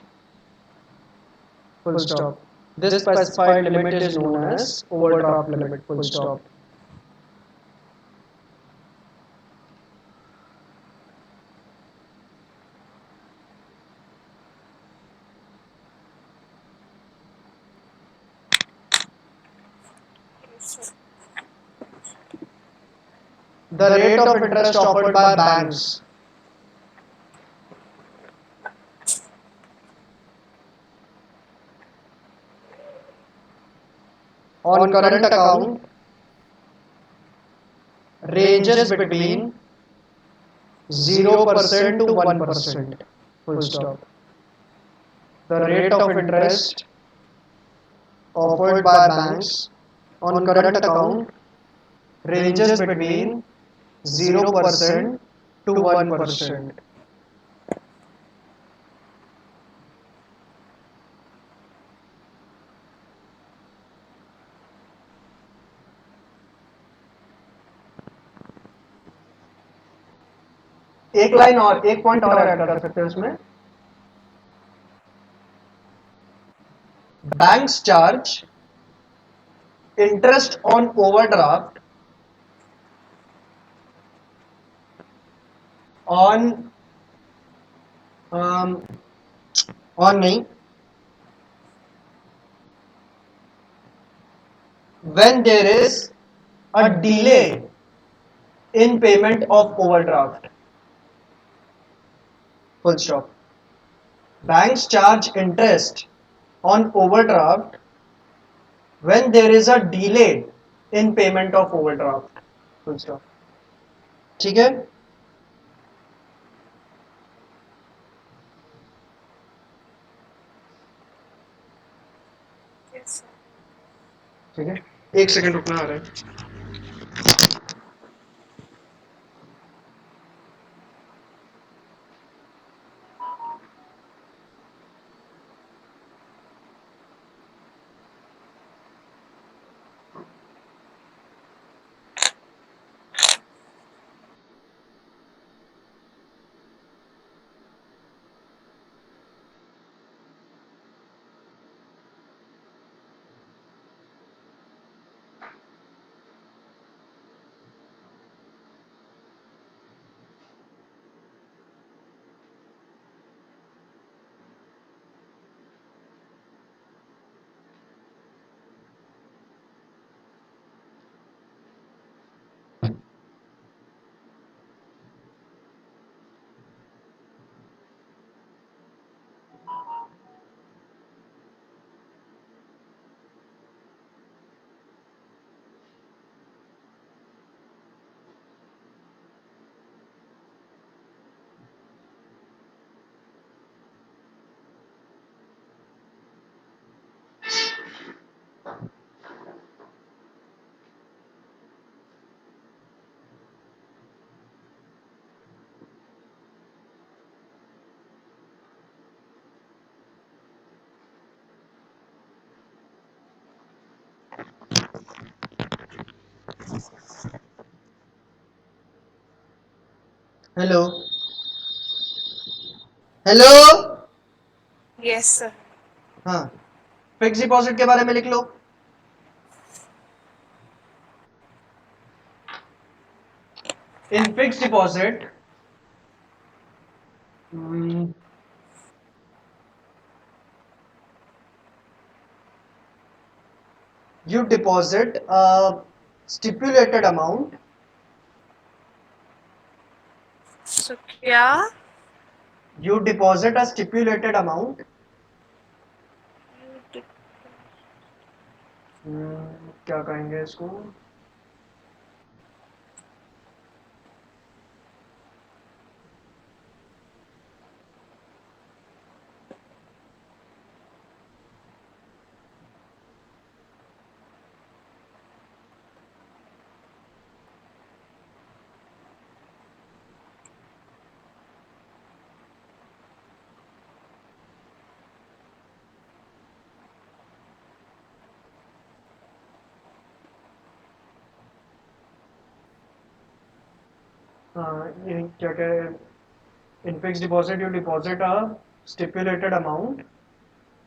Full stop. This specified limit is known as overdraft limit. Full stop. The rate of interest offered by banks on current account ranges between 0% to 1%. Full stop. The rate of interest offered by banks on current account ranges between 0% to 1%. एक line और एक point और add कर सकते हैं इसमें Banks charge interest on overdraft on on नहीं, when there is a delay in payment of overdraft. Full stop. Banks charge interest on overdraft when there is a delay in payment of overdraft. Full stop. ठीक है? Yes, sir. ठीक है, एक second रुकना आ रहा है. Hello hello. Yes, sir. हाँ, fix deposit के बारे में लिख लो. In fixed deposit, you deposit a stipulated amount. So क्या? You deposit a stipulated amount. क्या कहेंगे इसको? ये क्या कह रहे हैं, in fixed deposit you deposit a stipulated amount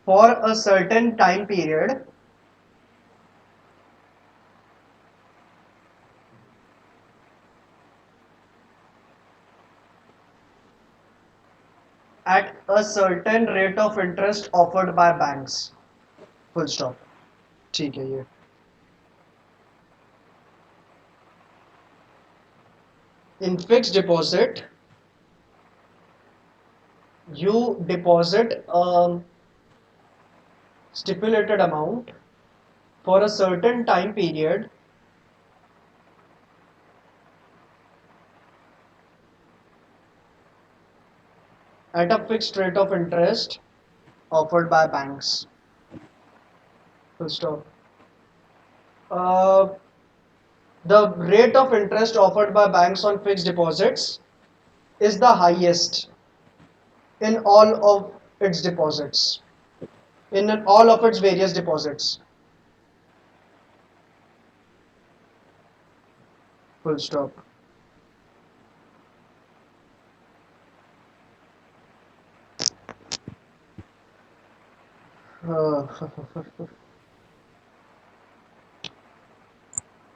for a certain time period at a certain rate of interest offered by banks. Full stop. ठीक है ये. In fixed deposit, you deposit a stipulated amount for a certain time period at a fixed rate of interest offered by banks. Full stop. The rate of interest offered by banks on fixed deposits is the highest in all of its deposits, in all of its various deposits. Full stop.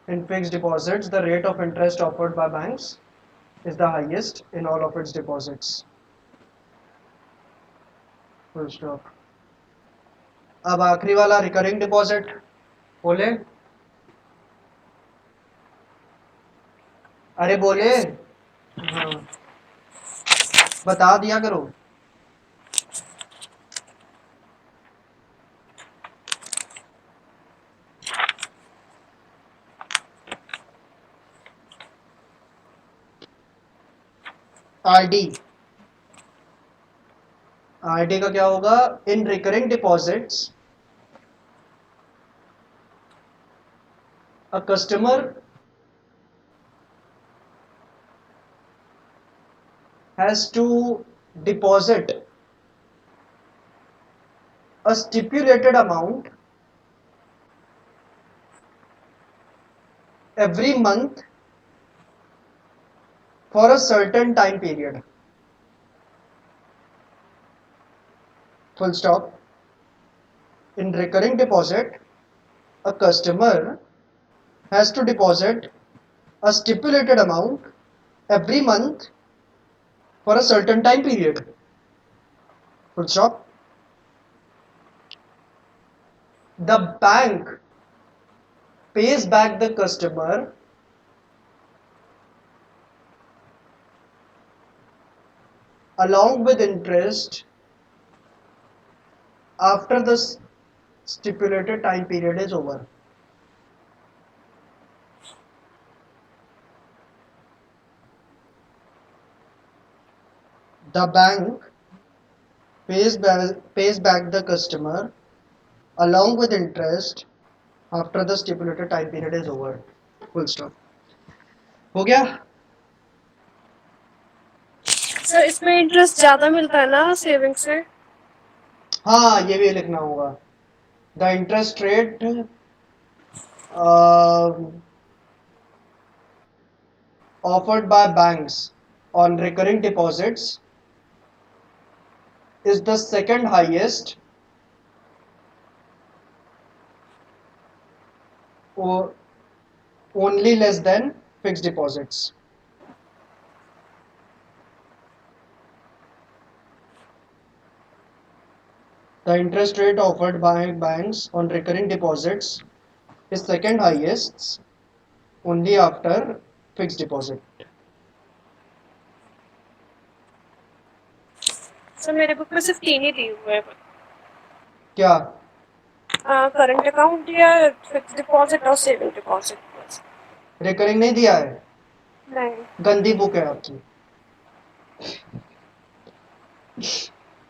In fixed deposits, the rate of interest offered by banks is the highest in all of its deposits. Full stop. अब आखिरी वाला recurring deposit बोले, अरे बोले, हाँ बता दिया करो. आरडी, आरडी का क्या होगा? In recurring deposits a customer has to deposit a stipulated amount every month for a certain time period. Full stop. In recurring deposit, a customer has to deposit a stipulated amount every month for a certain time period. Full stop. The bank pays back the customer along with interest after the stipulated time period is over. The bank pays back the customer along with interest after the stipulated time period is over. Full stop. हो गया? Sir इसमें interest ज्यादा मिलता है ना saving से? हाँ ये भी लिखना होगा. The interest rate offered by banks on recurring deposits is the second highest or only less than fixed deposits. The interest rate offered by banks on recurring deposits is second highest only after fixed deposit. Sir मेरे book में सिर्फ 3 ही दिए हुए हैं. क्या? Current account या fixed deposit और saving deposit. Recurring नहीं दिया है? नहीं. गंदी बुक है आपकी.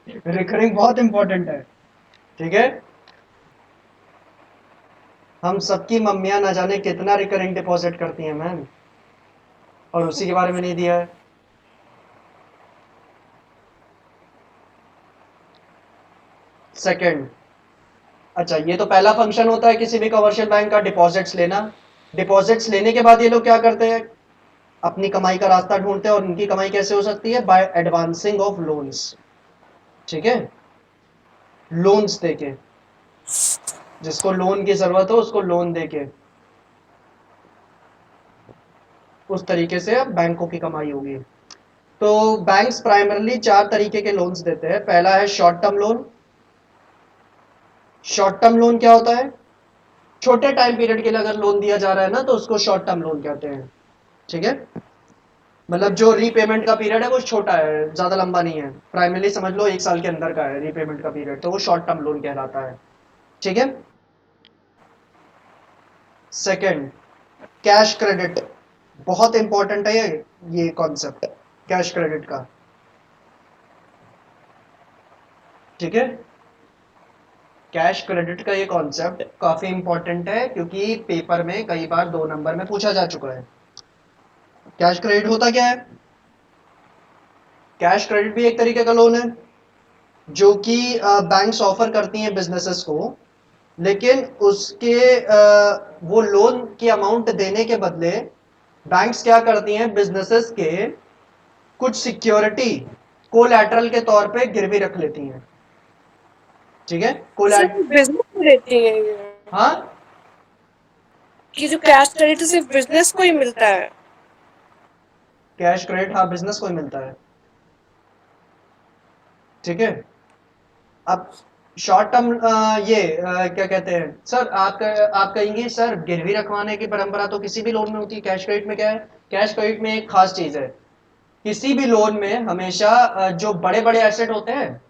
रिकरिंग बहुत इंपॉर्टेंट है. ठीक है, हम सबकी मम्मियां ना जाने कितना रिकरिंग डिपॉजिट करती हैं मैम, और उसी के बारे में नहीं दिया है. सेकंड, अच्छा ये तो पहला फंक्शन होता है किसी भी कमर्शियल बैंक का, डिपॉजिट्स लेना. डिपॉजिट्स लेने के बाद ये लोग क्या करते हैं? अपनी कमाई का रास्ता ढूंढते हैं, और उनकी कमाई कैसे हो सकती है? बाय एडवांसिंग ऑफ लोन्स, ठीक है, लोन्स देके, जिसको लोन की जरूरत हो उसको लोन देके, उस तरीके से अब बैंकों की कमाई होगी। तो बैंक्स प्राइमरली 4 तरीके के लोन्स देते हैं। पहला है short term loan. Short term loan क्या होता है? छोटे टाइम पीरियड के लिए अगर लोन दिया जा रहा है ना, तो उसको शॉर्ट टर्म लोन कहते हैं, ठीक है। मतलब जो रीपेमेंट का पीरियड है वो छोटा है, ज्यादा लंबा नहीं है, प्राइमरली समझ लो 1 साल के अंदर का है रीपेमेंट का पीरियड, तो वो शॉर्ट टर्म लोन कहलाता है, ठीक है। Second, cash credit. बहुत इंपॉर्टेंट है ये कॉन्सेप्ट कैश क्रेडिट का, ठीक है। कैश क्रेडिट का ये कॉन्सेप्ट काफी इंपॉर्टेंट है, क्योंकि पेपर में कई बार 2 नंबर में पूछा जा चुका है। कैश क्रेडिट होता क्या है? कैश क्रेडिट भी एक तरीके का लोन है जो कि बैंक्स ऑफर करती हैं बिजनेसेस को, लेकिन उसके वो लोन की अमाउंट देने के बदले बैंक्स क्या करती हैं, बिजनेसेस के कुछ सिक्योरिटी कोलैटरल के तौर पे गिरवी रख लेती हैं, ठीक है। सिर्फ बिजनेस को देती है ये, हाँ, कि जो कैश क्रेडिट सिर्फ बिजनेस को ही मिलता है? कैश क्रेडिट हाँ बिजनेस को ही मिलता है, ठीक है। अब शॉर्ट टर्म ये क्या कहते हैं सर, आप कहेंगे सर गिरवी रखवाने की परंपरा तो किसी भी लोन में होती है, कैश क्रेडिट में क्या है? कैश क्रेडिट में एक खास चीज है, किसी भी लोन में हमेशा जो बड़े बड़े एसेट होते हैं,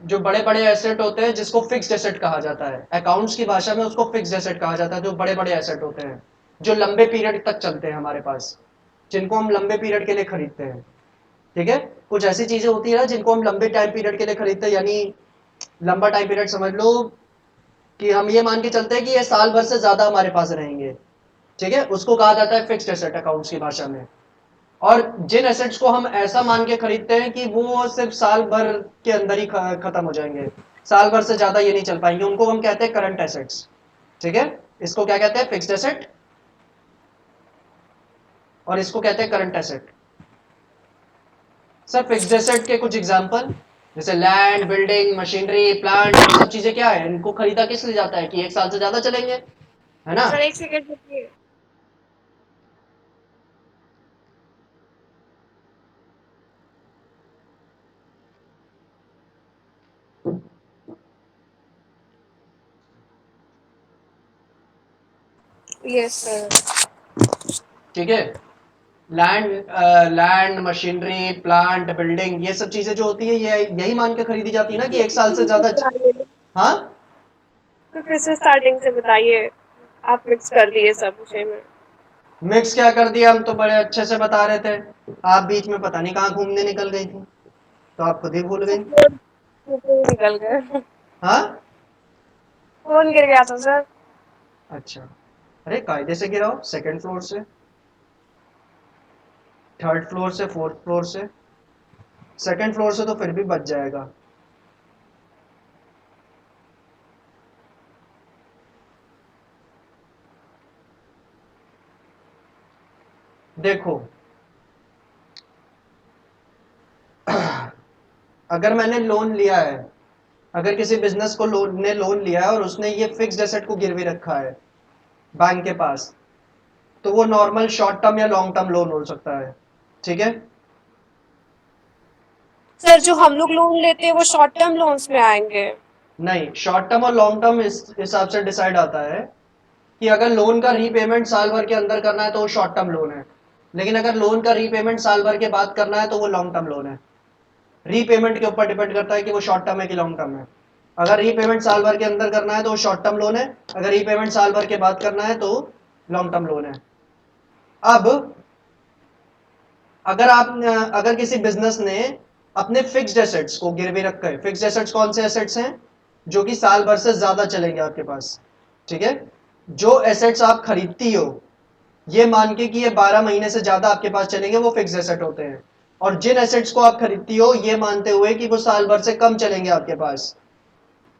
जो बड़े बड़े एसेट होते हैं जिसको फिक्स्ड एसेट कहा जाता है, अकाउंट्स की भाषा में उसको फिक्स्ड एसेट कहा जाता है, जो बड़े बड़े एसेट होते हैं जो लंबे पीरियड तक चलते हैं हमारे पास, जिनको हम लंबे पीरियड के लिए खरीदते हैं, ठीक है। कुछ ऐसी चीजें होती है ना जिनको हम लंबे टाइम पीरियड के लिए खरीदते हैं, यानी लंबा टाइम पीरियड समझ लो कि हम ये मान के चलते हैं कि ये साल भर से ज्यादा हमारे पास रहेंगे, ठीक है, उसको कहा जाता है फिक्स्ड एसेट अकाउंट्स की भाषा में। और जिन एसेट्स को हम ऐसा मान के खरीदते हैं कि वो सिर्फ साल भर के अंदर ही खत्म हो जाएंगे, साल भर से ज्यादा ये नहीं चल पाएंगे, उनको हम कहते हैं करंट एसेट्स, ठीक है। इसको क्या कहते हैं? फिक्स्ड एसेट, और इसको कहते हैं current asset. Sir fixed asset के कुछ एग्जांपल, जैसे लैंड, बिल्डिंग, मशीनरी, प्लांट, ये सब चीजें क्या है, इनको खरीदा किस लिए जाता है कि 1 साल से ज्यादा चलेंगे, है ना। सर एक सेकंड रुकिए। Yes sir. ठीक है, land land, machinery, plant, building, ये सब चीजें जो होती है ये यही मान के खरीदी जाती है ना कि 1 साल से ज्यादा हाँ। तो फिर से स्टार्टिंग से बताइए, आप मिक्स कर दिए सब उसे में। मिक्स क्या कर दिया, हम तो बड़े अच्छे से बता रहे थे, आप बीच में पता नहीं कहाँ घूमने निकल गई थी, तो आप खुद ही भूल गई। फोन निकल गए, हाँ, फोन गिर गया था सर। अच्छा, अरे कायदे से गिराओ, 2nd फ्लोर से, 3rd फ्लोर से, 4th फ्लोर से, 2nd फ्लोर से तो फिर भी बच जाएगा। देखो अगर मैंने लोन लिया है, अगर किसी बिजनेस को लोन लिया है और उसने ये फिक्स्ड एसेट को गिरवी रखा है बैंक के पास, तो वो नॉर्मल शॉर्ट टर्म या लॉन्ग टर्म लोन हो सकता है, ठीक है। सर जो हम लोग लोन लेते हैं वो शॉर्ट टर्म लोन्स में आएंगे? नहीं, शॉर्ट टर्म और लॉन्ग टर्म इस हिसाब से डिसाइड आता है कि अगर लोन का रीपेमेंट साल भर के अंदर करना है तो वो शॉर्ट टर्म लोन है, लेकिन अगर लोन का रीपेमेंट साल भर के बाद करना है तो वो लॉन्ग टर्म लोन है। रीपेमेंट के ऊपर डिपेंड करता है कि वो शॉर्ट टर्म है कि लॉन्ग टर्म है। अगर रीपेमेंट साल भर के अंदर करना है तो वो शॉर्ट टर्म लोन है, अगर रीपेमेंट साल भर के बाद करना है तो लॉन्ग टर्म लोन है। अब अगर किसी बिजनेस ने अपने फिक्स्ड एसेट्स को गिरवी रख कर, फिक्स्ड एसेट्स कौन से एसेट्स हैं जो कि साल भर से ज्यादा चलेंगे आपके पास, ठीक है। जो एसेट्स आप खरीदती हो ये मान के कि ये 12 महीने से ज्यादा आपके पास चलेंगे, वो फिक्स्ड एसेट होते हैं। और जिन एसेट्स को आप खरीदती हो ये मानते हुए कि वो साल भर से कम चलेंगे आपके पास,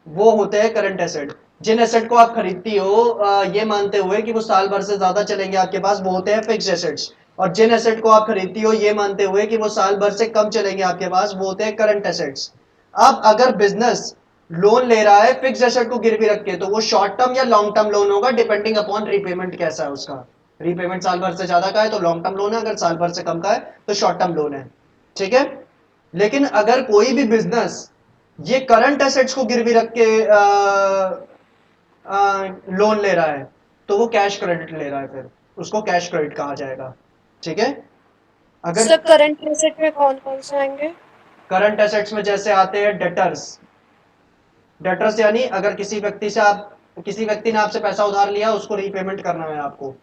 वो होते हैं करंट एसेट। जिन एसेट को आप खरीदती हो ये मानते हुए कि वो साल भर से ज्यादा चलेंगे आपके पास, वो होते हैं फिक्स्ड एसेट्स। और जिन एसेट को आप खरीदती हो ये मानते हुए कि वो साल भर से कम चलेंगे आपके पास, वो होते हैं करंट एसेट्स। अब अगर बिजनेस लोन ले रहा है फिक्स एसेट को गिरवी रख के, तो वो शॉर्ट टर्म या लॉन्ग टर्म लोन होगा, डिपेंडिंग अपॉन रीपेमेंट कैसा है उसका। रीपेमेंट साल भर से ज्यादा का है तो लॉन्ग टर्म लोन है, अगर साल भर से कम का है तो शॉर्ट टर्म लोन है। ठीक है। लेकिन अगर कोई भी बिजनेस ये करंट एसेट्स को गिरवी रख के लोन ले रहा है तो वो कैश क्रेडिट ले रहा है, फिर उसको कैश क्रेडिट कहा जाएगा। ठीक है। अगर सर करंट एसेट में कौन कौन से आएंगे? करंट एसेट्स में जैसे आते हैं डेटर्स। डेटर्स यानी अगर किसी व्यक्ति ने आपसे पैसा उधार लिया, उसको रीपेमेंट करना है आपको,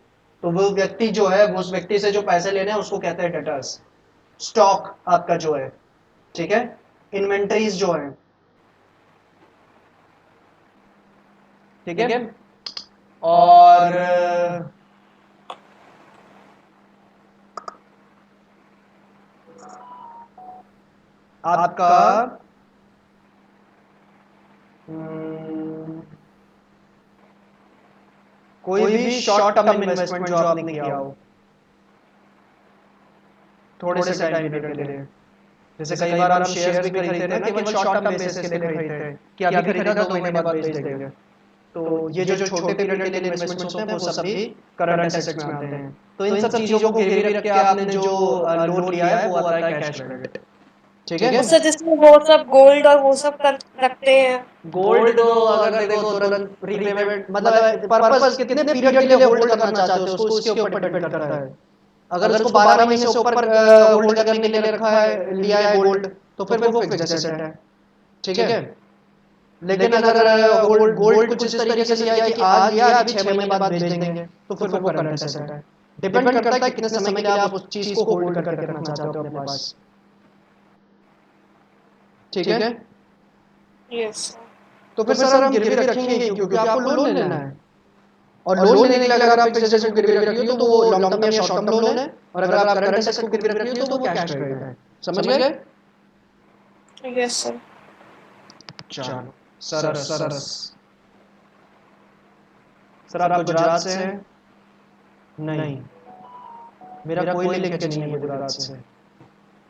तो वो व्यक्ति जो है, उस व्यक्ति से जो पैसे लेने हैं उसको कहते हैं डेटर्स। स्टॉक आपका जो है, ठीक है, इन्वेंटरीज जो है, ठीक है। और आपका कोई भी शॉर्ट टर्म इन्वेस्टमेंट जो आपने किया हो थोड़े से टाइम पीरियड के लिए, जैसे कई बार हम शेयर्स भी खरीदते हैं ना, केवल शॉर्ट टर्म बेसिस के लिए खरीदते हैं कि अभी खरीदा 2 महीने बाद बेच देंगे। तो ये जो छोटे पीरियड के लिए इन्वेस्टमेंट्स होते हैं वो सब भी करंट एसेट्स में आते हैं। तो इन सब चीजों को गिरवी रख के आपने जो लोन लिया है वो आता है कैश क्रेडिट। ठीक है। सर जिसमें वो सब गोल्ड और वो सब कर रखते हैं। गोल्ड अगर देखो तुरंत रीपेमेंट, मतलब पर्पस कितने पीरियड के लिए होल्ड करना चाहते हो उसको, उसके ऊपर डिपेंड करता है। अगर उसको 12 महीने से ऊपर होल्ड करने के लिए रखा है, लिया है गोल्ड, तो फिर वो फिक्स्ड एसेट है। ठीक है। लेकिन अगर गोल्ड कुछ इस तरीके से लिया है कि आज लिया अभी 6 महीने बाद बेच देंगे, तो फिर वो करंट एसेट है। डिपेंड करता है कितने समय के लिए आप उस चीज को होल्ड करके रखना चाहते हो अपने पास। ठीक है। यस। तो फिर सर हम गिरवी रखेंगे क्योंकि आपको लोन लेना है, और लोन लेने के लिए अगर आप फिक्स्ड एसेट को गिरवी रख रही हो तो वो लॉन्ग टर्म या शॉर्ट टर्म लोन है, और अगर आप करंट एसेट को गिरवी रख रही हो तो वो कैश क्रेडिट है। समझ गए? Yes sir. चलो सरस। सर आप गुजरात से हैं? नहीं, मेरा कोई लिंकेज नहीं है गुजरात से,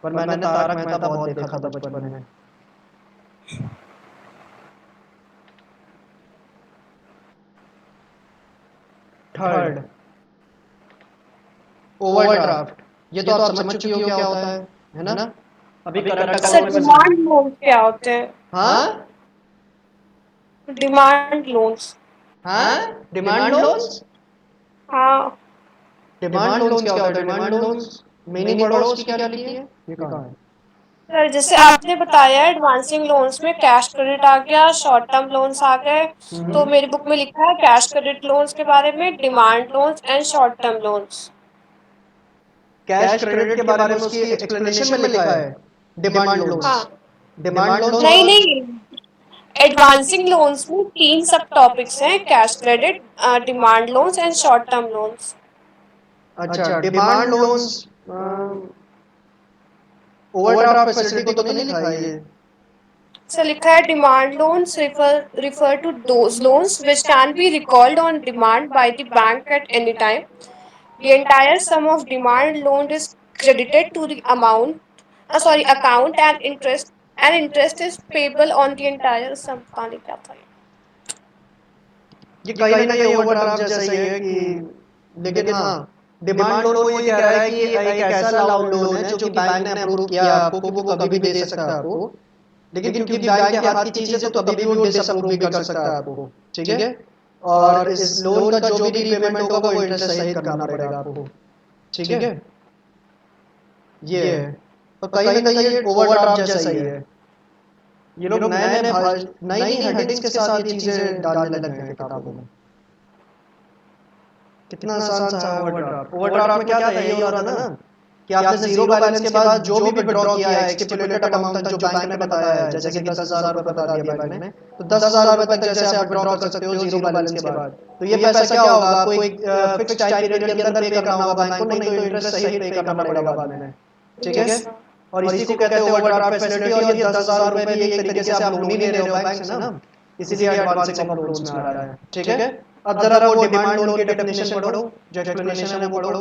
पर मैंने तारक मेहता बहुत देखा था बचपन में। Third, overdraft. ये तो आप समझ चुकी हो क्या होता है ना? अभी करंट सर अकाउंट में डिमांड लोन क्या होते हैं? हाँ डिमांड लोन्स। Demand loans. हाँ डिमांड लोन्स क्या होता है? डिमांड लोन्स मीनिंग पढ़ो उसकी क्या लिखी है, ये कहाँ है? सर जैसे आपने बताया एडवांसिंग लोन्स में कैश क्रेडिट आ गया, शॉर्ट टर्म लोन्स आ गए, तो मेरी बुक में लिखा है कैश क्रेडिट लोन्स के बारे में, demand loans and short term loans. Cash credit के बारे में उसकी एक्सप्लेनेशन में लिखा है डिमांड लोन्स। हाँ डिमांड लोन्स नहीं नहीं, एडवांसिंग लोन्स में 3 सब टॉपिक्स हैं, cash credit, demand loans and short term loans. अच्छा, डिमांड लोन्स ओवरड्राफ्ट फैसिलिटी को तो नहीं लिखा है ये? सर लिखा है demand loans refer to those loans which can be recalled on demand by the bank at any time. The entire sum of demand loan is credited to the account and interest is payable on the entire sum. कहाँ लिखा था? ये कहीं ना कहीं overdraft जैसा ही है कि, लेकिन हाँ, डिमांड लोन वो ये कह रहा है कि एक ऐसा लोन है जो कि बैंक ने अप्रूव किया है आपको कि वो कभी भी दे सकता है आपको, लेकिन क्योंकि बैंक के हाथ की चीज है तो कभी भी वो डिसअप्रूव भी कर सकता है आपको। ठीक है। और इस लोन का जो भी रीपेमेंट होगा वो इंटरेस्ट सहित करना पड़ेगा आपको। ठीक है। ये है, तो कहीं ना कहीं ये ओवरड्राफ्ट जैसा ही है। ये लोग नए नई हेडिंग्स के साथ ये चीजें डालने लग गए हैं किताबों में। कितना आसान सा है ओवरड्राफ्ट। ओवरड्राफ्ट में क्या था, यही हो रहा था ना कि आपने जीरो बैलेंस के बाद जो भी विड्रॉ किया है स्टिपुलेटेड अमाउंट तक जो बैंक ने बताया है, जैसे कि 10,000 रुपए बता दिया बैंक ने, तो 10,000 रुपए तक जैसे आप विड्रॉ कर सकते हो जीरो बैलेंस के बाद। तो ये पैसा क्या होगा, आपको एक फिक्स टाइम पीरियड के अंदर पे करना होगा बैंक को, नहीं तो इंटरेस्ट सहित पे करना पड़ेगा बाद में। ठीक है। और इसी को कहते हैं ओवरड्राफ्ट फैसिलिटी। और ये 10,000 रुपए भी एक तरीके से आप लोन ही ले रहे हो बैंक से ना, इसीलिए एडवांसिंग ऑफ लोन्स में आ रहा है। ठीक है। अब जरा वो डिमांड लोन की डेफिनेशन पढ़ो, जो एक्सप्लेनेशन है वो पढ़ो।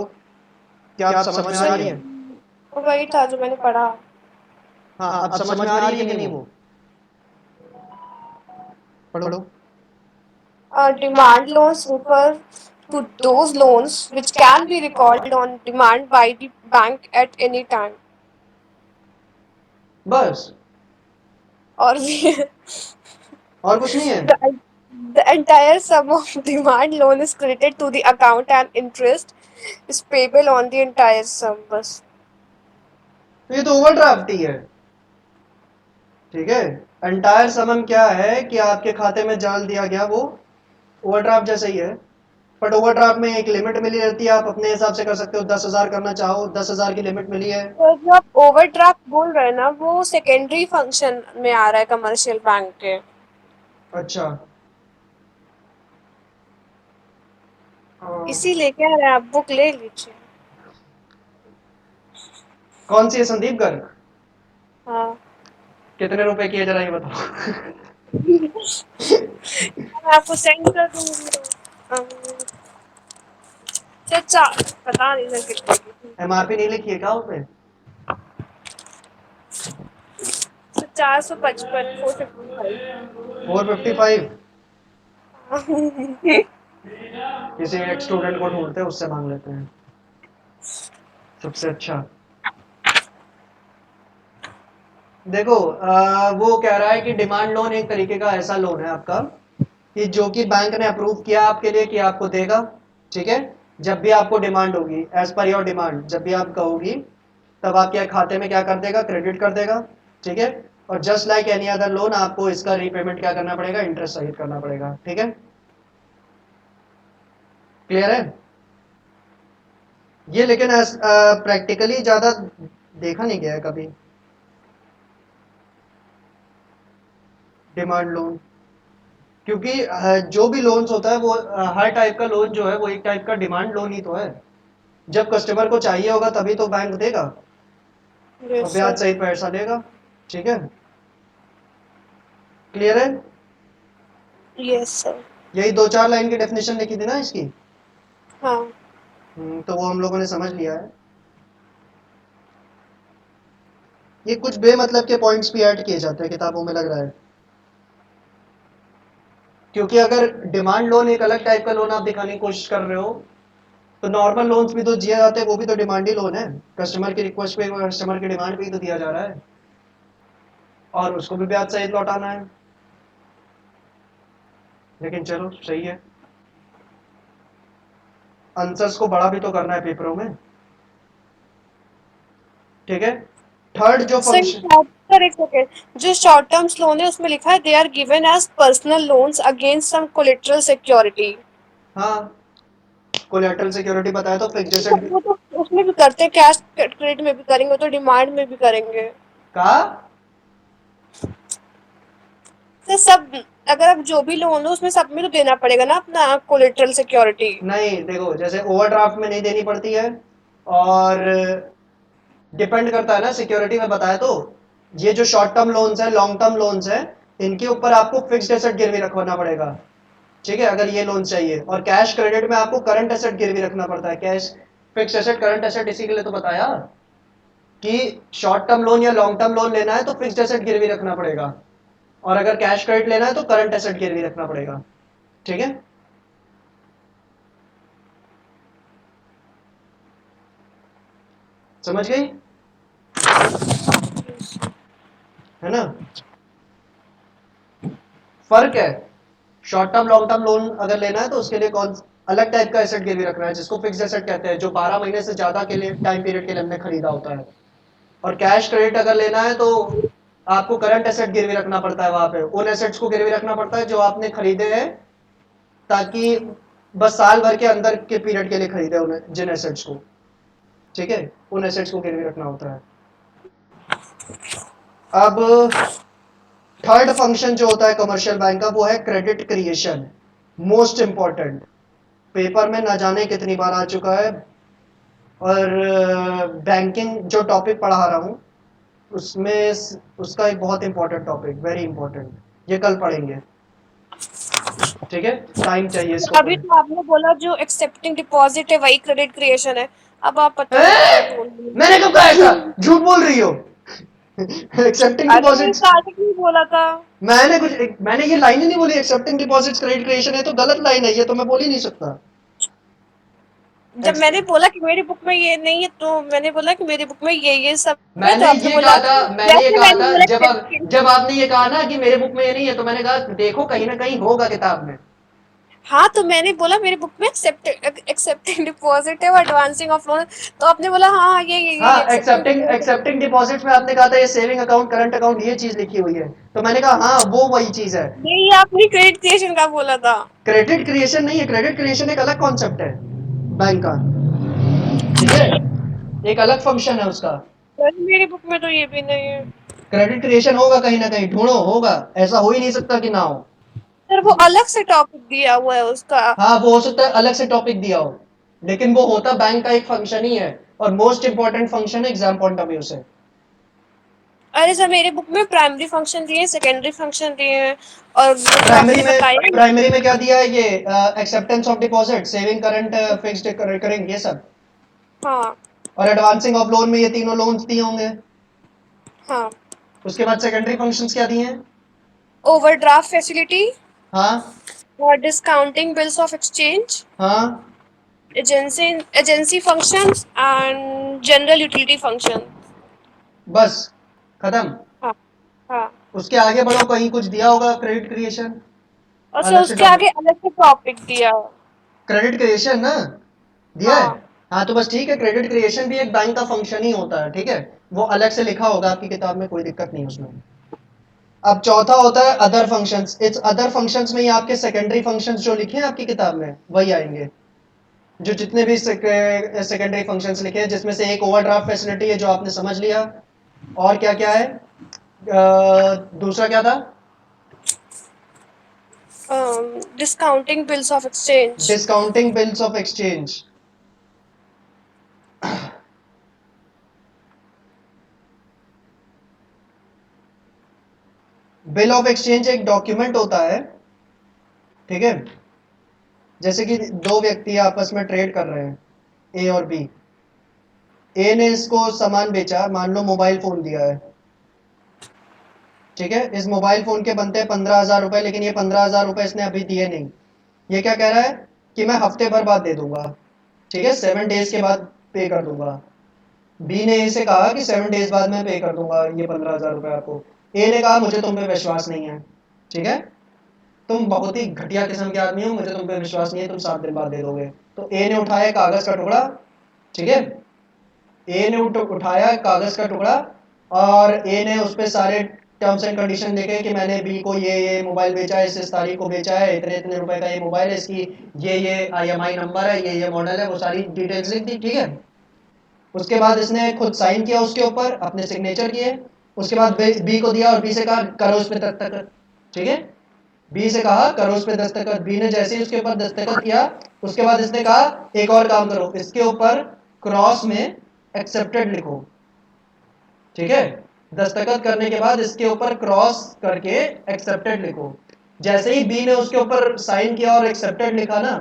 क्या आप समझ में आ रही है? वही था जो मैंने पढ़ा। हाँ, अब समझ में आ रही है कि नहीं वो? पढ़ो। Demand loans refer to those loans which can be recalled on demand by the bank at any time. बस, और और कुछ नहीं है? the entire sum of demand loan is credited to the account and interest is payable on the entire sum. बस। तो ये तो ओवरड्राफ्ट ही है, ठीक है। एंटायर समम क्या है कि आपके खाते में डाल दिया गया, वो ओवरड्राफ्ट जैसे ही है। बट ओवरड्राफ्ट में एक लिमिट मिली रहती है, आप अपने हिसाब से कर सकते हो, 10,000 करना चाहो 10,000 की लिमिट मिली है। तो जो आप ओवरड्राफ्ट बोल रहे हैं ना, वो सेकेंडरी फंक्शन में आ रहा है कमर्शियल बैंक के। अच्छा, इसीलिए कह रहे हैं आप बुक ले लीजिए। कौन सी है संदीप गर्ग? हाँ। कितने रुपए की है जरा ये बताओ। मैं आपको सेंड कर दूंगी। चाचा पता नहीं सर कितने की। एमआरपी नहीं लिखी है क्या उसमें? 455 455? किसी एक स्टूडेंट को ढूंढते हैं, उससे मांग लेते हैं सबसे अच्छा। देखो वो कह रहा है कि डिमांड लोन एक तरीके का ऐसा लोन है आपका कि जो कि बैंक ने अप्रूव किया आपके लिए कि आपको देगा, ठीक है। जब भी आपको डिमांड होगी, एज पर योर डिमांड, जब भी आप कहोगी तब आपके खाते में क्या कर देगा, क्रेडिट कर देगा, ठीक है। और just like any other loan आपको इसका रीपेमेंट क्या करना पड़ेगा, इंटरेस्ट सहित करना पड़ेगा, ठीक है। क्लियर है ये? लेकिन प्रैक्टिकली ज्यादा देखा नहीं गया है कभी डिमांड लोन, क्योंकि जो भी लोन्स होता है वो हर टाइप का लोन जो है वो एक टाइप का डिमांड लोन ही तो है। जब कस्टमर को चाहिए होगा तभी तो बैंक देगा और ब्याज सहित पैसा लेगा, ठीक है। क्लियर है? Yes sir. यही 2-4 लाइन की डेफिनेशन लिखी थी ना इसकी। हाँ। तो वो हम लोगों ने समझ लिया है। ये कुछ बेमतलब के पॉइंट्स भी ऐड किए जाते हैं किताबों में, लग रहा है। क्योंकि अगर डिमांड लोन एक अलग टाइप का लोन आप दिखाने की कोशिश कर रहे हो, तो नॉर्मल लोन्स भी तो दिए जाते हैं, वो भी तो डिमांड ही लोन है। कस्टमर की रिक्वेस्ट पे कस्टमर की डिमांड पे ही तो दिया जा रहा है और उसको भी ब्याज सहित लौटाना है। लेकिन चलो सही है, आंसर्स को बड़ा भी तो करना है पेपरों में, ठीक है। थर्ड जो फंक्शन, सर एक सेकेंड, जो शॉर्ट टर्म लोन है उसमें लिखा है they are given as personal loans against some collateral security. हाँ कोलेटरल सिक्योरिटी बताया तो फिक्स्ड एसेट वो तो उसमें भी करते हैं, कैश क्रेडिट में भी करेंगे तो डिमांड में भी करेंगे। का। तो सब, अगर आप जो भी लोन लो उसमें सब में तो देना पड़ेगा ना अपना कोलेटरल सिक्योरिटी। नहीं देखो, जैसे ओवरड्राफ्ट में नहीं देनी पड़ती है और डिपेंड करता है ना सिक्योरिटी में बताया तो। ये जो शॉर्ट टर्म लोन्स है, लॉन्ग टर्म लोन्स है, इनके ऊपर आपको फिक्स्ड एसेट गिरवी रखवाना पड़ेगा, ठीक है, अगर ये लोन चाहिए। और कैश क्रेडिट में आपको करंट एसेट गिरवी रखना पड़ता है। Cash fix asset current asset इसी के लिए तो बताया कि शॉर्ट टर्म लोन या लॉन्ग टर्म लोन लेना है तो फिक्स्ड एसेट गिरवी रखना पड़ेगा, और अगर कैश क्रेडिट लेना है तो करंट एसेट गिरवी रखना पड़ेगा, ठीक है। समझ गई है ना? फर्क है, short term long term loan अगर लेना है तो उसके लिए कौन अलग टाइप का एसेट गिरवी रखना है, जिसको फिक्स्ड एसेट कहते हैं, जो 12 महीने से ज्यादा के लिए टाइम पीरियड के लिए हमने खरीदा होता है। और कैश क्रेडिट अगर लेना है तो आपको करंट एसेट गिरवी रखना पड़ता है, वहां पे उन एसेट्स को गिरवी रखना पड़ता है जो आपने खरीदे हैं, ताकि बस साल भर के अंदर के पीरियड के लिए खरीदे उन्हें, जिन एसेट्स को, ठीक है, उन एसेट्स को गिरवी रखना होता है। अब थर्ड फंक्शन जो होता है कमर्शियल बैंक का, वो है credit creation. Most important, paper में ना जाने कितनी बार आ चुका है, और बैंकिंग जो टॉपिक पढ़ा रहा हूं उसमें उसका एक बहुत इंपॉर्टेंट टॉपिक, वेरी इंपॉर्टेंट, ये कल पढ़ेंगे। ठीक है, टाइम चाहिए इसको अभी पूरे। तो आपने बोला जो एक्सेप्टिंग डिपॉजिट है वही क्रेडिट क्रिएशन है। अब आप पता नहीं क्या ए! बोल रहे मैंने कब कहा ऐसा? हो। झूठ बोल रही हो। एक्सेप्टिंग अरे मैंने डिपॉजिट्स, स्टार्टिंग में बोला था। मैंने ये लाइन ही नहीं बोली एक्सेप्टिंग डिपॉजिट्स क्रेडिट क्रिएशन है, तो गलत लाइन है ये, तो मैं बोल ही नहीं सकता। जब Ex- मैंने बोला कि मेरी बुक में ये नहीं है तो मैंने बोला कि मेरी बुक में ये सब है, तो मैंने आपने ये बोला कहा था, मैंने ये जैसे कहा मैंने था बोला जब आपने ये कहा ना कि मेरे बुक में ये नहीं है, तो मैंने कहा देखो कहीं ना कहीं होगा किताब में। हाँ, तो मैंने बोला मेरी बुक में एक्सेप्टिंग डिपॉजिट है और एडवांसिंग ऑफ लोन, तो आपने बोला हाँ हाँ हाँ, ये accepting accepting deposit. Accepting deposit में आपने कहा था ये सेविंग अकाउंट करंट अकाउंट ये चीज लिखी हुई है, तो मैंने कहा हाँ वो वही चीज है। ये आपने क्रेडिट क्रिएशन का बोला था। क्रेडिट क्रिएशन नहीं है, क्रेडिट क्रिएशन एक अलग कॉन्सेप्ट है बैंक का, ठीक है, एक अलग फंक्शन है उसका। पर मेरी बुक में तो ये भी नहीं है। क्रेडिट क्रिएशन होगा कहीं ना कहीं, ढूंढो होगा, ऐसा हो ही नहीं सकता कि ना हो। सर वो अलग से टॉपिक दिया हुआ है उसका। हाँ वो हो सकता है अलग से टॉपिक दिया हो, लेकिन वो होता बैंक का एक फंक्शन ही है, और मोस्ट इंपॉर्टेंट फंक्शन है एग्जाम पॉइंट ऑफ व्यू से। अरे सर मेरी बुक में प्राइमरी फंक्शन दिए हैं, सेकेंडरी फंक्शन दिए हैं, और वो जो प्राइमरी आपने में बताया। प्राइमरी में क्या दिया है, ये acceptance of deposit, saving current fixed recurring ये सब, हाँ और एडवांसिंग ऑफ लोन में ये तीनों लोन्स दिए होंगे। हाँ। उसके बाद सेकेंडरी फंक्शंस क्या दिए हैं? ओवरड्राफ्ट फैसिलिटी हाँ और डिस्काउंटिंग बिल्स ऑफ एक्सचेंज, हाँ, agency agency functions and general utility function. बस खत्म। हाँ हाँ। उसके आगे बढ़ो, कहीं कुछ दिया होगा क्रेडिट क्रिएशन, और सर अलग से उसके टॉपिक। आगे अलग से टॉपिक दिया है। क्रेडिट क्रिएशन ना दिया है। हाँ हाँ तो बस ठीक है, क्रेडिट क्रिएशन भी एक बैंक का फंक्शन ही होता है, ठीक है, वो अलग से लिखा होगा आपकी किताब में, कोई दिक्कत नहीं उसमें। अब चौथा होता है अदर फंक्शंस, इस अदर फंक्शंस में ही आपके सेकेंडरी फंक्शंस जो लिखे हैं आपकी किताब में वही आएंगे, जो जितने भी सेकेंडरी फंक्शंस लिखे हैं, जिसमें से एक ओवरड्राफ्ट फैसिलिटी है जो आपने समझ लिया, और क्या क्या है, दूसरा क्या था? Discounting bills of exchange. Discounting bills of exchange. Bill of exchange एक डॉक्यूमेंट होता है, ठीक है, जैसे कि दो व्यक्ति आपस में ट्रेड कर रहे हैं, ए और बी। ए ने इसको सामान बेचा, मान लो मोबाइल फोन दिया है, ठीक है, इस मोबाइल फोन के बनते हैं 15,000 रुपए, लेकिन ये 15,000 रुपए इसने अभी दिए नहीं। ये क्या कह रहा है कि मैं हफ्ते भर बाद दे दूंगा, ठीक है, 7 डेज के बाद पे कर दूंगा। बी ने ए से कहा कि 7 डेज बाद मैं पे कर दूंगा ये 15,000 रुपए आपको। ए ने कहा मुझे तुम पे विश्वास नहीं है, ठीक है, तुम बहुत ही घटिया किस्म के आदमी हो, मुझे तुम पे विश्वास नहीं है, तुम 7 दिन बाद दे दोगे। तो ए ने उठाया कागज का टुकड़ा, ठीक है, ए ने उठाया कागज का टुकड़ा, और ए ने उस पे सारे टर्म्स एंड कंडीशन देखे कि मैंने बी को ये मोबाइल बेचा है, इस तारीख को बेचा है, इतने इतने रुपए का ये मोबाइल है, इसकी ये IMI नंबर है, ये मॉडल है, वो सारी डिटेल्स लिख दी, ठीक है। उसके बाद इसने खुद साइन किया उसके ऊपर, अपने सिग्नेचर किए। उसके बाद बी को दिया और बी से कहा करो उस पे दस्तखत, ठीक है, बी से कहा करो उस पे दस्तखत। बी ने जैसे ही उसके ऊपर दस्तखत किया, उसके बाद इसने कहा एक और काम करो, इसके ऊपर क्रॉस में एक्सेप्टेड लिखो, ठीक है, दस्तखत करने के बाद इसके ऊपर क्रॉस करके एक्सेप्टेड लिखो। जैसे ही बी ने उसके ऊपर साइन किया और एक्सेप्टेड लिखा ना,